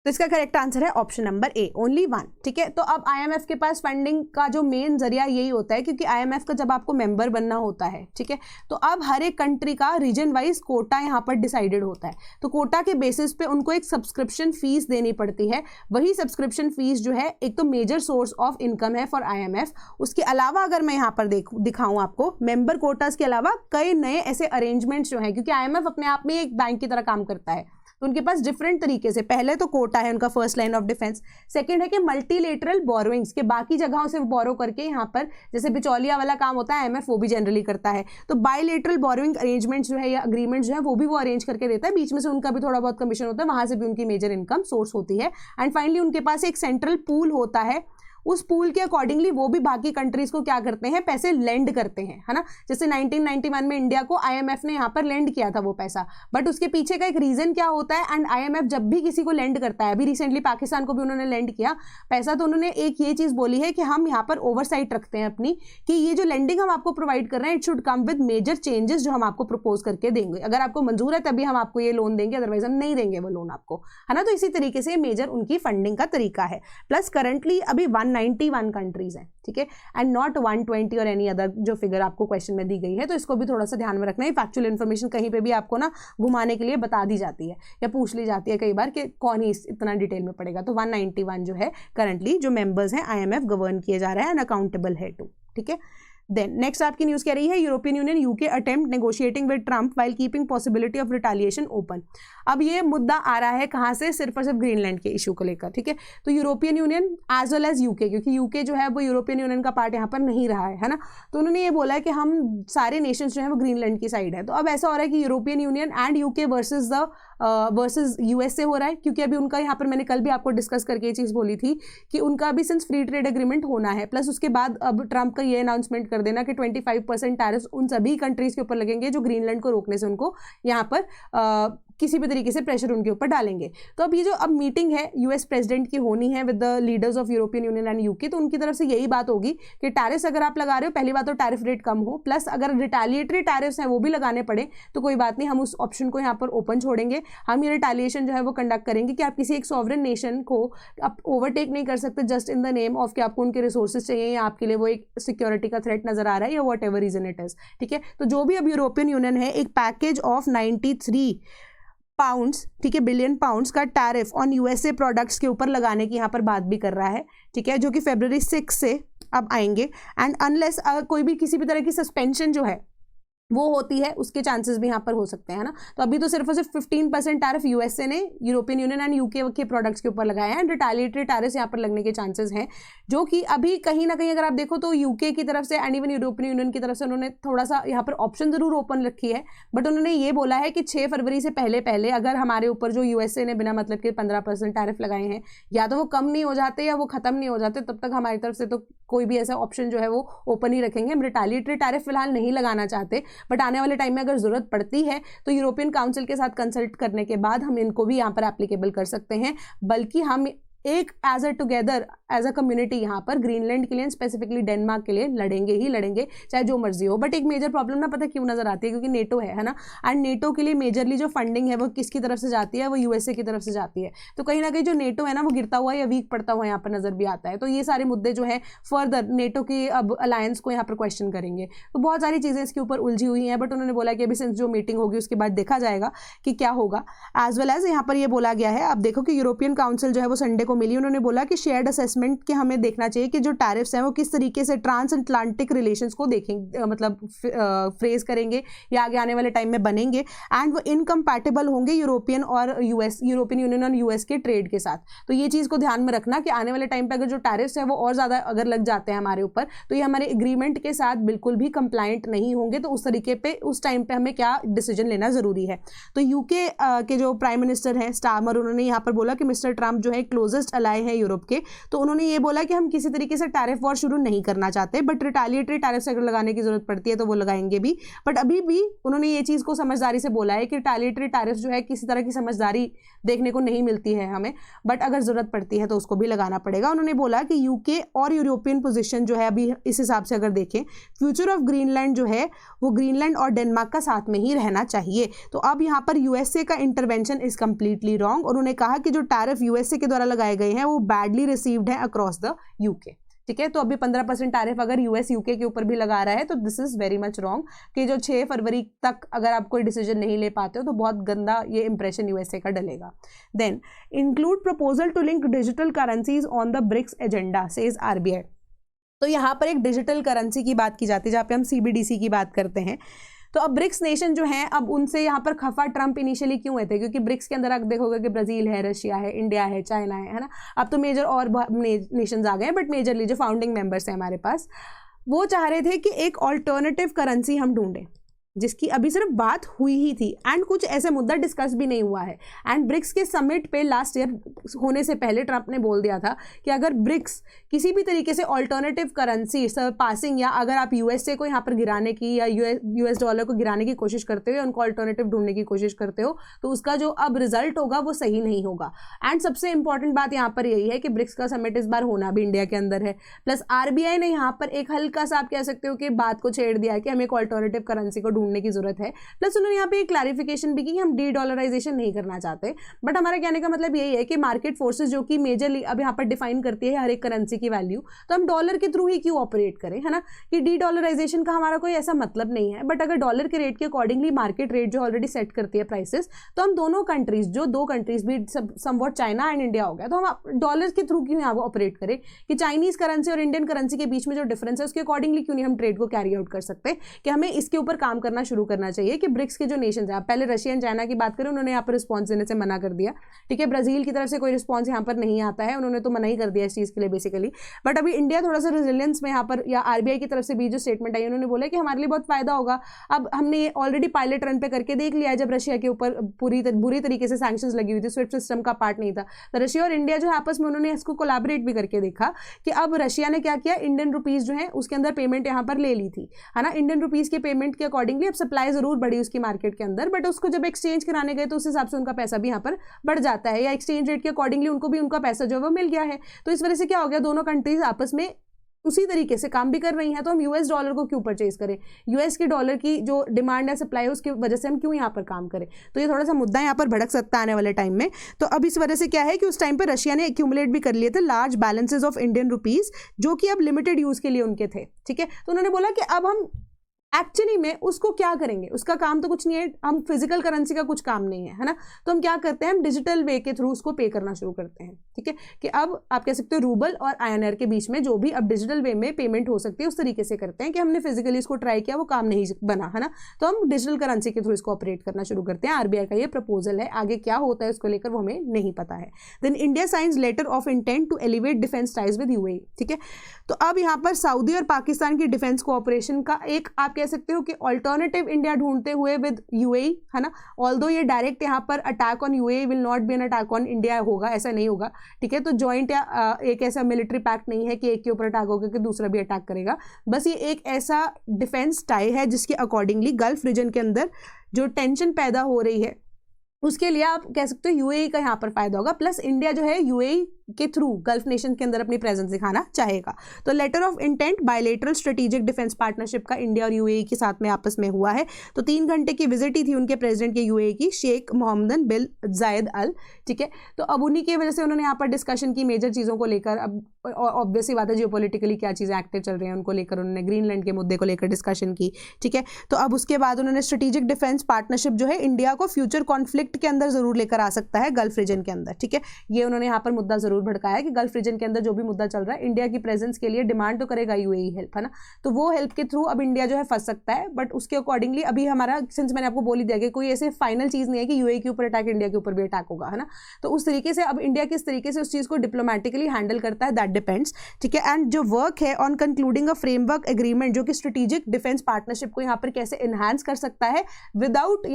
तो इसका correct answer है option number A, only 1। ठीक है, तो अब IMF के पास funding का जो मेन जरिया यही होता है क्योंकि आईएमएफ का जब आपको मेंबर बनना होता है, ठीक है, तो अब हर एक कंट्री का रीजन वाइज कोटा यहाँ पर डिसाइडेड होता है। तो कोटा के बेसिस पे उनको एक सब्सक्रिप्शन फीस देनी पड़ती है। वही सब्सक्रिप्शन फीस जो है एक तो मेजर सोर्स ऑफ इनकम है फॉर आईएमएफ। उसके अलावा अगर मैं यहाँ पर दिखाऊं आपको मेंबर कोटास के अलावा कई नए ऐसे अरेंजमेंट्स जो हैं, क्योंकि आईएमएफ अपने आप में एक बैंक की तरह काम करता है तो उनके पास डिफरेंट तरीके से, पहले तो कोटा है उनका first line of defence, second है कि मल्टीलेटरल बोरोइंग्स के बाकी जगहों से बोरो करके यहाँ पर जैसे बिचौलिया वाला काम होता है आईएमएफ वो भी जनरली करता है। तो बायलेटरल बोरोइंग अरेंजमेंट्स जो है या अग्रीमेंट्स जो है वो भी वो अरेंज करके देता है, बीच में से उनका भी थोड़ा बहुत कमीशन होता है, वहां से भी उनकी मेजर इनकम सोर्स होती है। एंड फाइनली उनके पास एक सेंट्रल पूल होता है, उस पूल के अकॉर्डिंगली वो भी बाकी कंट्रीज को क्या करते हैं, पैसे लेंड करते हैं, है ना। जैसे 1991 में इंडिया को आईएमएफ ने यहाँ पर लेंड किया था वो पैसा, बट उसके पीछे का एक रीजन क्या होता है। एंड आईएमएफ जब भी किसी को लेंड करता है, अभी रिसेंटली पाकिस्तान को भी उन्होंने लेंड किया पैसा, तो उन्होंने एक ये चीज बोली है कि हम यहाँ पर ओवरसाइट रखते हैं अपनी कि ये जो लेंडिंग हम आपको प्रोवाइड कर रहे हैं it should come with major changes जो हम आपको प्रपोज करके देंगे। अगर आपको मंजूर है तभी हम आपको ये लोन देंगे, अदरवाइज हम नहीं देंगे वो लोन आपको, है ना। तो इसी तरीके से मेजर उनकी फंडिंग का तरीका है। प्लस करंटली अभी 191 कंट्रीज हैं, ठीक है, एंड नॉट 120 और एनी अदर जो फिगर आपको क्वेश्चन में दी गई है। तो इसको भी थोड़ा सा ध्यान में रखना है। फैक्चुअल इन्फॉर्मेशन कहीं पे भी आपको ना घुमाने के लिए बता दी जाती है या पूछ ली जाती है कई बार कि कौन ही इतना डिटेल में पड़ेगा। तो 191 जो है करंटली जो मेंबर्स हैं आईएमएफ गवर्न किए जा रहा है एंड अकाउंटेबल है टू, ठीक है। देन नेक्स्ट आपकी न्यूज कह रही है European union UK attempt negotiating with Trump while keeping possibility of retaliation open. अब ये मुद्दा आ रहा है कहाँ से, सिर्फ और सिर्फ ग्रीनलैंड के इशू को लेकर, ठीक है। तो European Union as well as UK, क्योंकि यूके जो है वो यूरोपियन यूनियन का पार्ट यहाँ पर नहीं रहा है ना, तो उन्होंने ये बोला है कि हम सारे नेशंस जो है वो ग्रीनलैंड की साइड है। तो अब ऐसा हो रहा है कि European union and UK versus USA हो रहा है, क्योंकि अभी उनका यहाँ पर मैंने कल भी आपको डिस्कस करके ये चीज़ बोली थी कि उनका अभी सिंस फ्री ट्रेड एग्रीमेंट होना है, प्लस उसके बाद अब ट्रंप का ये अनाउंसमेंट कर देना कि 25% टैरिफ उन सभी कंट्रीज के ऊपर लगेंगे जो ग्रीनलैंड को रोकने से उनको यहाँ पर किसी भी तरीके से प्रेशर उनके ऊपर डालेंगे। तो अब ये जो अब मीटिंग है यूएस प्रेसिडेंट की होनी है with the leaders of European union and UK, तो उनकी तरफ से यही बात होगी कि टैरिफ्स अगर आप लगा रहे हो, पहली बात तो टैरिफ रेट कम हो, प्लस अगर रिटेलिएटरी टैरिफ्स हैं वो भी लगाने पड़े तो कोई बात नहीं, हम उस ऑप्शन को यहाँ पर ओपन छोड़ेंगे। हम ये रिटेलिएशन जो है वो कंडक्ट करेंगे कि आप किसी एक सॉवरेन नेशन को आप ओवरटेक नहीं कर सकते just in the name of कि आपको उनके रिसोर्सेज चाहिए या आपके लिए वो एक सिक्योरिटी का थ्रेट नजर आ रहा है या whatever reason it is, ठीक है। तो जो भी अब यूरोपियन यूनियन है एक पैकेज ऑफ 93 पाउंड्स, ठीक है, बिलियन पाउंड्स का टैरिफ ऑन यूएसए प्रोडक्ट्स के ऊपर लगाने की यहाँ पर बात भी कर रहा है, ठीक है, जो कि February 6 से अब आएंगे। एंड अनलेस कोई भी किसी भी तरह की सस्पेंशन जो है वो होती है उसके चांसेस भी यहाँ पर हो सकते हैं ना। तो अभी तो सिर्फ और सिर्फ 15% टैरिफ यूएसए ने यूरोपियन यूनियन एंड यूके के प्रोडक्ट्स के ऊपर लगाया है, एंड रिटेलिएटरी टैरिफ यहाँ पर लगने के चांसेस हैं, जो कि अभी कहीं ना कहीं अगर आप देखो तो यूके की तरफ से एंड इवन यूरोपियन यूनियन की तरफ से उन्होंने थोड़ा सा यहाँ पर ऑप्शन जरूर ओपन रखी है, बट उन्होंने ये बोला है कि 6 फरवरी से पहले अगर हमारे ऊपर जो यूएसए ने बिना मतलब के 15% टैरिफ लगाए हैं या तो वो कम नहीं हो जाते या वो खत्म नहीं हो जाते, तब तक हमारी तरफ से तो कोई भी ऐसा ऑप्शन जो है वो ओपन ही रखेंगे। हम रिटेलिएटरी टैरिफ फिलहाल नहीं लगाना चाहते, बट आने वाले टाइम में अगर जरूरत पड़ती है तो यूरोपियन काउंसिल के साथ कंसल्ट करने के बाद हम इनको भी यहाँ पर एप्लीकेबल कर सकते हैं। बल्कि हम एक as a together as a community यहाँ पर ग्रीनलैंड के लिए, स्पेसिफिकली डेनमार्क के लिए लड़ेंगे ही लड़ेंगे, चाहे जो मर्जी हो। बट एक मेजर प्रॉब्लम ना पता क्यों नजर आती है, क्योंकि नेटो है ना, एंड नेटो के लिए मेजरली जो फंडिंग है वो किसकी तरफ से जाती है, वो यूएसए की तरफ से जाती है। तो कहीं ना कहीं जो नेटो है ना वो गिरता हुआ या वीक पड़ता हुआ यहाँ पर नजर भी आता है। तो ये सारे मुद्दे जो है फर्दर नेटो की अब अलायंस को यहाँ पर क्वेश्चन करेंगे। तो बहुत सारी चीजें इसके ऊपर उलझी हुई हैं, बट उन्होंने बोला कि अभी सिंस जो मीटिंग होगी उसके बाद देखा जाएगा कि क्या होगा। एज वेल एज यहाँ पर ये बोला गया है, अब देखो कि यूरोपियन काउंसिल जो है वो संडे को मिली, उन्होंने बोला कि शेयर्ड असेसमेंट के हमें देखना चाहिए कि जो टैरिफ्स हैं वो किस तरीके से ट्रांस अटलांटिक रिलेशंस को देखेंगे, मतलब फ्रेज करेंगे या आगे आने वाले टाइम में बनेंगे, एंड वो इनकम्पैटिबल होंगे यूरोपियन यूनियन और यूएस के ट्रेड के साथ। तो ये चीज़ को ध्यान में रखना कि आने वाले टाइम पे अगर जो टैरिफ्स है वो और ज़्यादा अगर लग जाते हैं हमारे ऊपर, तो ये हमारे एग्रीमेंट के साथ बिल्कुल भी कंप्लायंट नहीं होंगे। तो उस तरीके पे उस टाइम पे हमें क्या डिसीजन लेना ज़रूरी है। तो यूके के जो प्राइम मिनिस्टर हैं स्टारमर, उन्होंने यहाँ पर बोला कि मिस्टर ट्रंप जो है क्लोजेस्ट अलाय हैं यूरोप के। तो उन्होंने ये बोला कि हम किसी तरीके से टैरिफ वॉर शुरू नहीं करना चाहते, बट रिटालिएटरी टैरिफ्स अगर लगाने की जरूरत पड़ती है तो वो लगाएंगे भी। बट अभी भी उन्होंने ये चीज़ को समझदारी से बोला है कि रिटालिएटरी टैरिफ्स जो है किसी तरह की समझदारी देखने को नहीं मिलती है हमें, बट अगर जरूरत पड़ती है तो उसको भी लगाना पड़ेगा। उन्होंने बोला कि यूके और यूरोपियन पोजीशन जो है अभी इस हिसाब से अगर देखें, फ्यूचर ऑफ ग्रीनलैंड जो है वो ग्रीनलैंड और डेनमार्क का साथ में ही रहना चाहिए। तो अब यहाँ पर यूएसए का इंटरवेंशन इज कंप्लीटली रॉन्ग। उन्होंने कहा कि जो टैरिफ यूएसए के द्वारा लगाए गए हैं वो बैडली रिसीव्ड है अक्रॉस द यूके। ठीक है, तो अभी 15% टैरिफ अगर यूएस यूके के ऊपर भी लगा रहा है तो this is very much wrong, कि जो 6 फरवरी तक अगर आप कोई डिसीजन नहीं ले पाते हो तो बहुत गंदा ये इंप्रेशन यूएसए का डलेगा। Then include proposal to link digital currencies on the BRICS agenda says RBI. तो यहाँ पर एक डिजिटल करेंसी की बात की जाती है जहाँ पे हम सीबीडीसी की बात करते हैं। तो अब ब्रिक्स नेशन जो हैं, अब उनसे यहाँ पर खफा ट्रंप इनिशियली क्यों हुए थे, क्योंकि ब्रिक्स के अंदर आप देखोगे कि ब्राज़ील है, रशिया है, इंडिया है, चाइना है ना। अब तो मेजर और नेशंस आ गए हैं, बट मेजरली जो फाउंडिंग मेंबर्स हैं हमारे पास, वो चाह रहे थे कि एक ऑल्टरनेटिव करेंसी हम ढूंढें, जिसकी अभी सिर्फ बात हुई ही थी एंड कुछ ऐसे मुद्दा डिस्कस भी नहीं हुआ है। एंड ब्रिक्स के समिट पे लास्ट ईयर होने से पहले ट्रंप ने बोल दिया था कि अगर ब्रिक्स किसी भी तरीके से ऑल्टरनेटिव करेंसी पासिंग, या अगर आप यूएसए को यहाँ पर गिराने की या यूएस डॉलर को गिराने की कोशिश करते हो या उनको ऑल्टरनेटिव ढूंढने की कोशिश करते हो, तो उसका जो अब रिजल्ट होगा वो सही नहीं होगा। एंड सबसे इंपॉर्टेंट बात यहाँ पर यही है कि ब्रिक्स का समिट इस बार होना भी इंडिया के अंदर है, प्लस आरबीआई ने यहाँ पर एक हल्का सा आप कह सकते हो कि बात को छेड़ दिया है कि हमें एक ऑल्टरनेटिव करेंसी को ढूंढने की जरूरत है। प्लस उन्होंने यहाँ पे एक क्लैरिफिकेशन भी की कि हम डी डॉलराइजेशन नहीं करना चाहते, बट हमारा कहने का मतलब यही है कि मार्केट फोर्सेस जो कि मेजरली अब यहाँ पर डिफाइन करती है हर एक करेंसी की वैल्यू, तो हम डॉलर के थ्रू ही क्यों ऑपरेट करें, है ना। कि डी डॉलराइजेशन का हमारा कोई ऐसा मतलब नहीं है, बट अगर डॉलर के रेट के अकॉर्डिंगली मार्केट रेट जो ऑलरेडी सेट करती है प्राइसेस, तो हम दोनों कंट्रीज, जो 2 कंट्रीज भी समवॉट चाइना एंड इंडिया हो गया, तो हम डॉलर के थ्रू क्यों यहाँ ऑपरेट करें, कि चाइनीज करेंसी और इंडियन करेंसी के बीच में जो डिफरेंस है उसके अकॉर्डिंगली क्यों नहीं हम ट्रेड को कैरी आउट कर सकते। कि हमें इसके ऊपर काम करना शुरू करना चाहिए कि ब्रिक्स के जो नेशंस हैं, पहले रशिया एंड चाइना की बात करें, उन्होंने यहाँ पर रिस्पॉन्स देने से मना कर दिया। ठीक है, ब्राजील की तरफ से कोई रिस्पॉन्स यहाँ पर नहीं आता है, उन्होंने तो मना ही कर दिया इस चीज़ के लिए बेसिकली। बट अभी इंडिया थोड़ा सा रेजिलियंस में यहाँ पर, या आरबीआई की तरफ से भी जो स्टेटमेंट आई, उन्होंने बोला कि हमारे लिए बहुत फायदा होगा। अब हमने ऑलरेडी पायलट रन पे करके देख लिया है, जब रशिया के ऊपर बुरी तरीके से सैंक्शंस लगी हुई थी, स्विफ्ट सिस्टम का पार्ट नहीं था, तो रशिया और इंडिया जो है आपस में उन्होंने इसको कोलैबोरेट भी करके देखा कि अब रशिया ने क्या किया, इंडियन रुपीज़ जो है उसके अंदर पेमेंट यहाँ पर ले ली थी, है ना। इंडियन रुपीज़ के पेमेंट के अकॉर्डिंगली अब सप्लाई जरूर बढ़ी उसकी मार्केट के अंदर, बट उसको जब एक्सचेंज कराने गए तो उस हिसाब से उनका पैसा भी यहाँ पर बढ़ जाता है, या एक्सचेंज रेट के अकॉर्डिंगली उनको भी उनका पैसा जो है वो मिल गया है। तो इस वजह से क्या हो गया, दोनों कंट्रीज आपस में उसी तरीके से काम भी कर रही हैं, तो हम यूएस डॉलर को क्यों परचेज करें, यूएस के डॉलर की जो डिमांड है, सप्लाई है, उसकी वजह से हम क्यों यहाँ पर काम करें। तो ये थोड़ा सा मुद्दा यहाँ पर भड़क सकता है आने वाले टाइम में। तो अब इस वजह से क्या है कि उस टाइम पर रशिया ने एक्यूमुलेट भी कर लिए थे large balances of Indian rupees, जो कि अब लिमिटेड यूज़ के लिए उनके थे। ठीक है, तो उन्होंने बोला कि अब हम एक्चुअली में उसको क्या करेंगे, उसका काम तो कुछ नहीं है, हम फिजिकल करेंसी का कुछ काम नहीं है ना, तो हम क्या करते हैं, हम डिजिटल वे के थ्रू उसको पे करना शुरू करते हैं। ठीक है, कि अब आप कह सकते हो रूबल और आईएनआर के बीच में जो भी अब डिजिटल वे में पेमेंट हो सकती है उस तरीके से करते हैं कि हमने फिजिकली इसको ट्राई किया, वो काम नहीं बना, है ना, तो हम डिजिटल करेंसी के थ्रू इसको ऑपरेट करना शुरू करते हैं। आरबीआई का ये प्रपोजल है, आगे क्या होता है उसको लेकर वो हमें नहीं पता है। Then India signs letter of intent to elevate defence ties with UAE. ठीक है, तो अब यहाँ पर सऊदी और पाकिस्तान की डिफेंस कोऑपरेशन का एक आप कह सकते हो कि ऑल्टरनेटिव इंडिया ढूंढते हुए विद यूएई, है ना। ऑल्दो ये डायरेक्ट यहाँ पर attack on UAE will not be an attack on India होगा, ऐसा नहीं होगा। ठीक है, तो जॉइंट या एक ऐसा मिलिट्री पैक्ट नहीं है कि एक के ऊपर अटैक होगा कि दूसरा भी अटैक करेगा, बस ये एक ऐसा डिफेंस टाई है जिसके अकॉर्डिंगली गल्फ रीजन के अंदर जो टेंशन पैदा हो रही है उसके लिए आप कह सकते हो यूएई का यहाँ पर फायदा होगा। प्लस इंडिया जो है यूएई के थ्रू गल्फ नेशन के अंदर अपनी प्रेजेंस दिखाना चाहेगा। तो letter of intent bilateral strategic defence partnership का इंडिया और यूएई के साथ में आपस में हुआ है। तो 3 घंटे की विजिट ही थी उनके प्रेसिडेंट के यूएई की, शेख मोहम्मद बिन जायद अल, ठीक है। तो अब उन्हीं की वजह से उन्होंने यहाँ पर डिस्कशन की मेजर चीज़ों को लेकर। अब ऑब्वियसली बात है जियोपॉलिटिकली क्या चीज़ें एक्टिव चल रही हैं उनको लेकर उन्होंने ग्रीनलैंड के मुद्दे को लेकर डिस्कशन की, ठीक है। तो अब उसके बाद उन्होंने स्ट्रेटेजिक डिफेंस पार्टनरशिप जो है इंडिया को फ्यूचर कॉन्फ्लिक्ट के अंदर जरूर लेकर आ सकता है गल्फ रीजन के अंदर, ठीक है। ये उन्होंने यहाँ पर मुद्दा जरूर भड़काया कि गल्फ रीजन के अंदर जो भी मुद्दा चल रहा है इंडिया की प्रेजेंस के लिए डिमांड तो करेगा यूएई हेल्प, है ना। तो वो हेल्प के थ्रू अब इंडिया जो है फंस सकता है, बट उसके अकॉर्डिंगली अभी हमारा, सिंस मैंने आपको बोल ही दिया कि कोई ऐसे फाइनल चीज़ नहीं है कि यूएई के ऊपर अटैक इंडिया के ऊपर भी अटैक होगा, है ना। तो उस तरीके से अब इंडिया किस तरीके से उस चीज़ को डिप्लोमेटिकली हैंडल करता है, दैट डिपेंड्स, ठीक है। एंड जो वर्क है on concluding a framework agreement जो कि स्ट्रेटेजिक डिफेंस पार्टनरशिप को यहाँ पर कैसे इनहांस कर सकता है without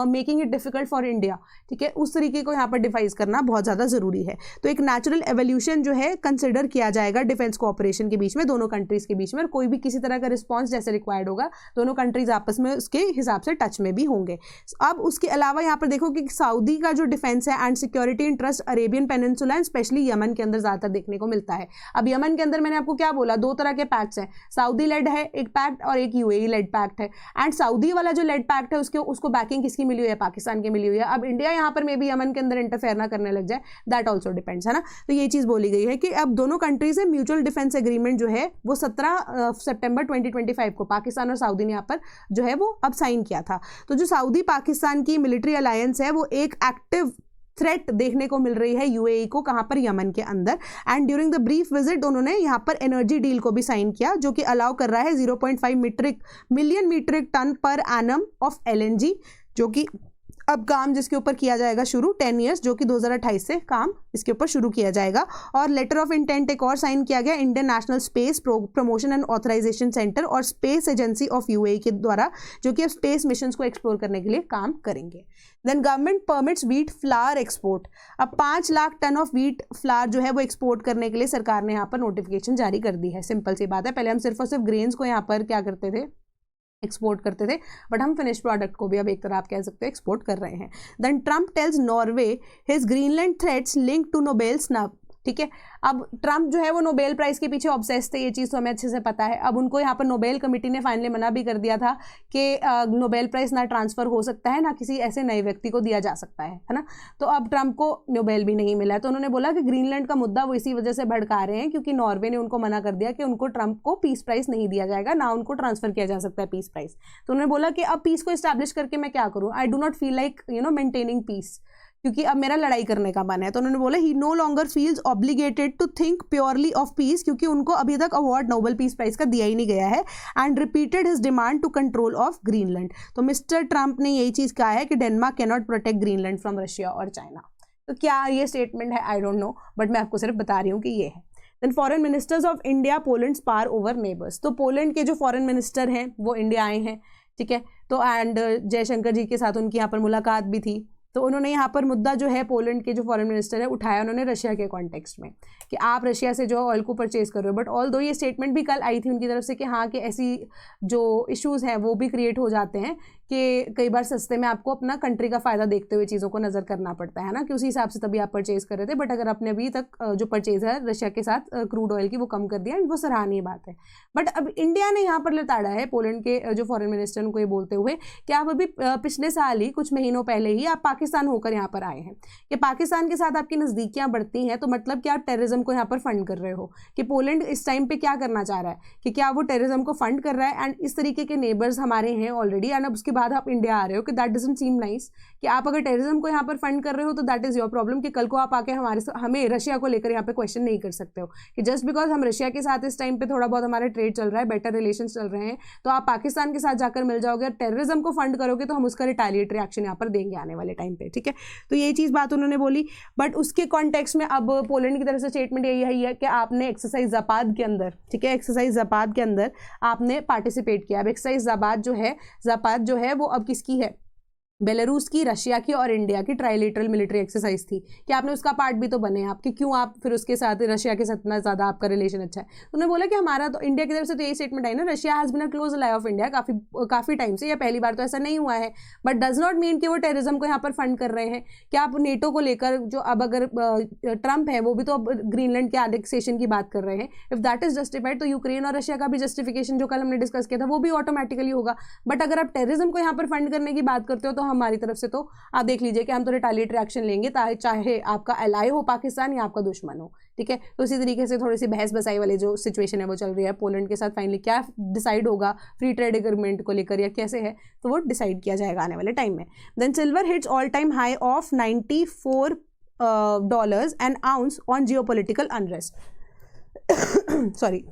making it difficult for India, ठीक है, उस तरीके को यहाँ पर डिफाइस करना बहुत ज़्यादा जरूरी है। तो एक नेचुरल एवोल्यूशन जो है कंसिडर किया जाएगा डिफेंस कोऑपरेशन के बीच में, दोनों कंट्रीज के बीच में, और कोई भी किसी तरह का रिस्पॉन्स जैसे रिक्वायर्ड होगा दोनों कंट्रीज आपस में उसके हिसाब से टच में भी होंगे। अब उसके अलावा यहाँ पर देखो कि सऊदी का जो डिफेंस है and security interest Arabian peninsula and specially Yemen के अंदर ज़्यादातर देखने को मिलता है। अब यमन के अंदर मैंने आपको क्या बोला, 2 तरह के पैक्ट्स हैं, सऊदी लेड है एक पैक्ट और एक यूएई लेड पैक्ट है। एंड सऊदी वाला जो लेड पैक्ट है उसको बैकिंग किसकी मिली हुई है, पाकिस्तान की मिली हुई है। अब इंडिया यहाँ पर मे बी यमन के अंदर इंटरफेयर ना करने लग जाए, दैट ऑल्सो डिपेंड्स, है ना। तो ये चीज़ बोली गई है कि अब दोनों कंट्रीज से म्यूचुअल डिफेंस एग्रीमेंट जो है वो 17 सितंबर 2025 को पाकिस्तान और सऊदी ने यहाँ पर जो है वो अब साइन किया था। तो जो सऊदी पाकिस्तान की मिलिट्री अलायंस है वो एक एक्टिव थ्रेट देखने को मिल रही है यूएई को, कहां पर, यमन के अंदर। And during the brief visit उन्होंने यहां पर एनर्जी डील को भी साइन किया जो कि अलाउ कर रहा है 0.5 million metric ton per annum of LNG, जो कि अब काम जिसके ऊपर किया जाएगा शुरू 10 ईयर्स, जो कि 2028 से काम इसके ऊपर शुरू किया जाएगा। और लेटर ऑफ इंटेंट एक और साइन किया गया Indian National Space Promotion and Authorisation Centre और स्पेस एजेंसी ऑफ यूएई के द्वारा, जो कि अब स्पेस मिशंस को एक्सप्लोर करने के लिए काम करेंगे। Then government permits wheat flour export. अब 5 lakh ton of wheat flour जो है वो एक्सपोर्ट करने के लिए सरकार ने यहाँ पर नोटिफिकेशन जारी कर दी है। सिंपल सी बात है, पहले हम सिर्फ और सिर्फ ग्रेन्स को यहाँ पर क्या करते थे, एक्सपोर्ट करते थे, बट हम फिनिश प्रोडक्ट को भी अब एक तरह आप कह सकते हो एक्सपोर्ट कर रहे हैं। Then Trump tells Norway his Greenland threats link to Nobel snub, ठीक है। अब ट्रम्प जो है वो नोबेल प्राइज के पीछे ऑब्सेस थे, ये चीज़ तो हमें अच्छे से पता है। अब उनको यहाँ पर नोबेल कमेटी ने फाइनली मना भी कर दिया था कि नोबेल प्राइज ना ट्रांसफ़र हो सकता है ना किसी ऐसे नए व्यक्ति को दिया जा सकता है ना। तो अब ट्रम्प को नोबेल भी नहीं मिला है, तो उन्होंने बोला कि ग्रीनलैंड का मुद्दा वो इसी वजह से भड़का रहे हैं क्योंकि नॉर्वे ने उनको मना कर दिया कि उनको ट्रम्प को पीस प्राइज नहीं दिया जाएगा, ना उनको ट्रांसफ़र किया जा सकता है पीस प्राइज। तो उन्होंने बोला कि अब पीस को इस्टेब्लिश करके मैं क्या करूँ, I do not feel like maintaining peace, क्योंकि अब मेरा लड़ाई करने का मन है। तो उन्होंने बोला he no longer feels obligated to think purely of peace, क्योंकि उनको अभी तक अवार्ड नोबेल पीस प्राइज का दिया ही नहीं गया है। And repeated his demand to control of Greenland. तो मिस्टर ट्रम्प ने यही चीज़ कहा है कि Denmark can not protect Greenland from Russia और चाइना। तो क्या ये स्टेटमेंट है, आई डोंट नो, बट मैं आपको सिर्फ बता रही हूँ कि ये है। Then foreign ministers of India Poland's power over neighbours. तो पोलैंड के जो फॉरेन मिनिस्टर हैं वो इंडिया आए हैं, ठीक है। तो एंड जयशंकर जी के साथ उनकी यहाँ पर मुलाकात भी थी। तो उन्होंने यहाँ पर मुद्दा जो है पोलैंड के जो फॉरेन मिनिस्टर है उठाया उन्होंने रशिया के कॉन्टेक्स्ट में कि आप रशिया से जो ऑयल को परचेज कर रहे हो। बट ऑल दो ये स्टेटमेंट भी कल आई थी उनकी तरफ से कि हाँ कि ऐसी जो इश्यूज़ हैं वो भी क्रिएट हो जाते हैं कि कई बार सस्ते में आपको अपना कंट्री का फ़ायदा देखते हुए चीज़ों को नज़र करना पड़ता है ना, कि उसी हिसाब से तभी आप परचेज़ कर रहे थे। बट अगर आपने अभी तक जो परचेज़ है रशिया के साथ क्रूड ऑयल की वो कम कर दिया, वो सराहनीय बात है। बट अब इंडिया ने यहाँ पर लताड़ा है पोलैंड के जो फॉरेन मिनिस्टर उनको ये बोलते हुए कि आप अभी पिछले साल ही कुछ महीनों पहले ही आप पाकिस्तान होकर यहाँ पर आए हैं कि पाकिस्तान के साथ आपकी नज़दीकियाँ बढ़ती हैं, तो मतलब कि आप टेररिज्म को यहाँ पर फंड कर रहे हो। कि पोलैंड इस टाइम पे क्या करना चाह रहा है कि क्या वो टेररिज्म को फंड कर रहा है, एंड इस तरीके के नेबर्स हमारे हैं ऑलरेडी, एंड अब उसके बाद आप इंडिया आ रहे हो कि दैट डजंट सीम नाइस। कि आप अगर टेररिज्म को यहाँ पर फंड कर रहे हो तो दैट इज़ योर प्रॉब्लम, कि कल को आप आके हमें रशिया को लेकर यहाँ पे क्वेश्चन नहीं कर सकते हो कि जस्ट बिकॉज हम रशिया के साथ इस टाइम पे थोड़ा बहुत हमारा ट्रेड चल रहा है, बेटर रिलेशन चल रहे हैं, तो आप पाकिस्तान के साथ जाकर मिल जाओगे, टेररिज्म को फंड करोगे तो हम उसका रिटेलिएटरी एक्शन यहाँ पर देंगे आने वाले टाइम पे, ठीक है। तो यही चीज़ बात उन्होंने बोली। बट उसके कॉन्टेक्स्ट में अब पोलैंड की तरफ से स्टेटमेंट यही है कि आपने एक्सरसाइज ज़पाद के अंदर, ठीक है, एक्सरसाइज ज़पाद के अंदर आपने पार्टिसिपेट किया। अब एक्सरसाइज ज़पाद जो है वो अब किसकी है, बेलारूस की, रशिया की और इंडिया की ट्राइलेटरल मिलिट्री एक्सरसाइज थी कि आपने उसका पार्ट भी तो बने आप, कि क्यों आप फिर उसके साथ रशिया के साथ इतना ज़्यादा आपका रिलेशन अच्छा है। तो उन्होंने बोला कि हमारा तो इंडिया की तरफ से तो यही स्टेटमेंट आई ना, Russia has been a close ally of India काफ़ी टाइम से, या पहली बार तो ऐसा नहीं हुआ है, बट डज नॉट मीन कि वो टेररिज्म को यहाँ पर फंड कर रहे हैं। क्या आप नेटो को लेकर जो अब अगर ट्रंप है वो भी तो अब ग्रीनलैंड के एनेक्सेशन की बात कर रहे हैं, इफ दैट इज जस्टिफाइड तो यूक्रेन और रशिया का भी जस्टिफिकेशन जो कल हमने डिस्कस किया था वो भी ऑटोमेटिकली होगा। बट अगर आप टेररिज्म को यहाँ पर फंड करने की बात करते हो तो हमारी तरफ से तो आप देख लीजिए कि हम तो रिटालिएटरी एक्शन लेंगे, चाहे आपका एलाई हो पाकिस्तान या आपका दुश्मन हो, ठीक है। तो इसी तरीके से थोड़ी सी बहस बसाई वाली जो सिचुएशन है वो चल रही है, पोलैंड के साथ फाइनली क्या डिसाइड होगा फ्री ट्रेड एग्रीमेंट को लेकर या कैसे है, तो वो डिसाइड किया जाएगा आने वाले टाइम में। Then silver hits all time high of $94 an ounce on geopolitical unrest. Sorry,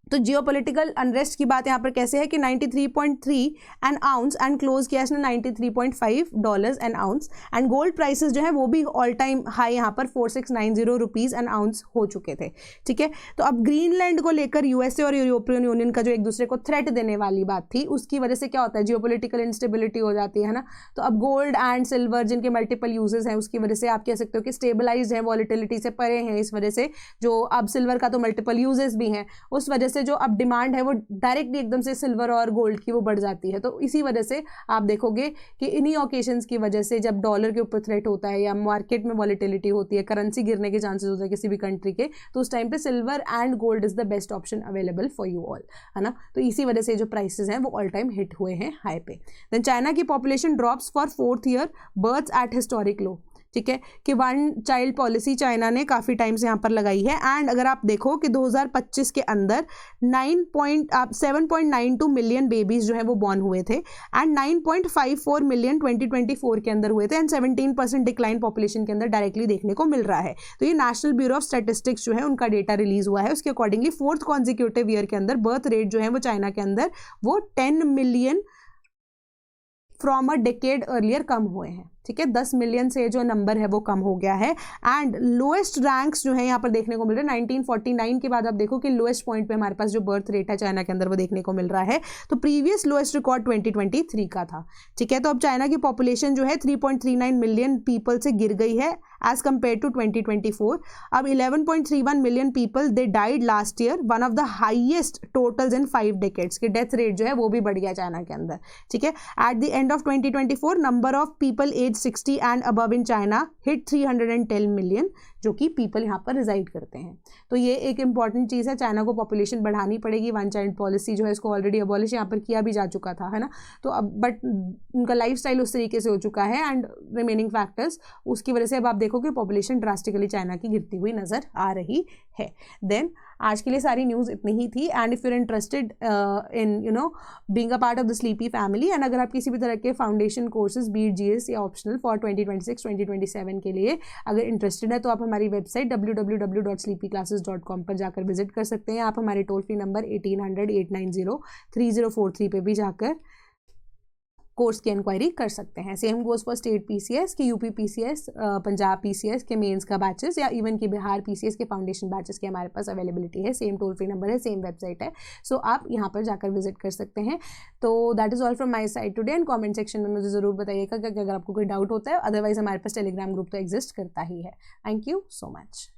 तो जियोपॉलिटिकल अनरेस्ट की बात यहाँ पर कैसे है कि 93.3 एन आउंस एंड क्लोज किया इसने $93.5 N ounce, and gold prices जो है वो भी ऑल टाइम हाई यहाँ पर 4690 रुपीज़ एन आउंस हो चुके थे, ठीक है। तो अब ग्रीनलैंड को लेकर यूएसए और यूरोपियन यूनियन का जो एक दूसरे को थ्रेट देने वाली बात थी, उसकी वजह से क्या होता है, जियोपॉलिटिकल इंस्टेबिलिटी हो जाती है ना। तो अब गोल्ड एंड सिल्वर जिनके मल्टीपल यूजेस हैं उसकी वजह से आप कह सकते हो कि स्टेबलाइज है, वॉलिटिलिटी से परे हैं, इस वजह से जो अब सिल्वर का तो मल्टीपल यूजेस भी हैं, उस वजह से जो अब डिमांड है वो डायरेक्टली एकदम से सिल्वर और गोल्ड की वो बढ़ जाती है। तो इसी वजह से आप देखोगे कि इन्हीं ओकेजन्स की वजह से जब डॉलर के ऊपर थ्रेट होता है या मार्केट में वॉलिटिलिटी होती है, करेंसी गिरने के चांसेस होते हैं किसी भी कंट्री के, तो उस टाइम पे silver and gold is the best option available for you all, है ना। तो इसी वजह से जो प्राइसेस हैं वो ऑल टाइम हिट हुए हैं हाई पे। देन चाइना की population drops for 4th year, births at historic low, ठीक है, कि 1 चाइल्ड पॉलिसी चाइना ने काफ़ी टाइम से यहाँ पर लगाई है। एंड अगर आप देखो कि 2025 के अंदर 7.92 मिलियन बेबीज जो है वो बॉर्न हुए थे, एंड 9.54 मिलियन 2024 के अंदर हुए थे, एंड 17% डिक्लाइन पॉपुलेशन के अंदर डायरेक्टली देखने को मिल रहा है। तो ये नेशनल ब्यूरो ऑफ स्टैटिस्टिक्स जो है उनका डेटा रिलीज हुआ है, उसके अकॉर्डिंगली 4th कॉन्जिक्यूटिव ईयर के अंदर बर्थ रेट जो है वो चाइना के अंदर वो 10 million from a decade earlier कम हुए हैं, ठीक है। 10 मिलियन से जो नंबर है वो कम हो गया है। एंड लोएस्ट रैंक्स जो है यहाँ पर देखने को मिल रहे हैं 1949 के बाद आप देखो कि लोएस्ट पॉइंट पे हमारे पास जो बर्थ रेट है चाइना के अंदर वो देखने को मिल रहा है। तो प्रीवियस लोएस्ट रिकॉर्ड 2023 का था, ठीक है। तो अब चाइना की पॉपुलेशन जो है 3.39 मिलियन पीपल से गिर गई है एज कम्पेयर टू 2024। अब 11.31 million people they died last year, one of the highest totals in 5 decades की डेथ रेट जो है वो भी बढ़ गया चाइना के अंदर, ठीक है। At the end of 2024 number of people age 60 and above in China hit 310 million, जो कि पीपल यहाँ पर रिजाइड करते हैं। तो ये एक इंपॉर्टेंट चीज़ है, चाइना को पॉपुलेशन बढ़ानी पड़ेगी। 1 चाइल्ड पॉलिसी जो है इसको ऑलरेडी अबॉलिश यहाँ पर किया भी जा चुका था, है ना। तो अब बट उनका लाइफस्टाइल उस तरीके से हो चुका है एंड रिमेनिंग फैक्टर्स, उसकी वजह से अब आप देखो कि पॉपुलेशन ड्रास्टिकली चाइना की गिरती हुई नजर आ रही है। देन आज के लिए सारी न्यूज़ इतनी ही थी। And if you're interested in being a part of the sleepy family, and अगर आप किसी भी तरह के फाउंडेशन कोर्सेज बीट जीएस या ऑप्शनल फॉर 2026-2027 के लिए अगर इंटरेस्टेड है तो आप हमारी वेबसाइट www.sleepyclasses.com पर जाकर विजिट कर सकते हैं। आप हमारे टोल फ्री नंबर 1800-890-3043 पे भी जाकर कोर्स की इंक्वायरी कर सकते हैं। Same goes for state PCS के, यूपी पीसीएस, पंजाब पीसीएस के मेंस का बैचेस या इवन कि बिहार पीसीएस के फाउंडेशन बैचेस की हमारे पास अवेलेबिलिटी है। सेम टोल फ्री नंबर है, सेम वेबसाइट है, सो आप यहाँ पर जाकर विजिट कर सकते हैं। तो that is all from my side today. And comment section में मुझे ज़रूर बताइएगा कि अगर आपको कोई डाउट होता है, अदरवाइज हमारे पास टेलीग्राम ग्रुप तो एग्जिस्ट करता ही है। Thank you so much.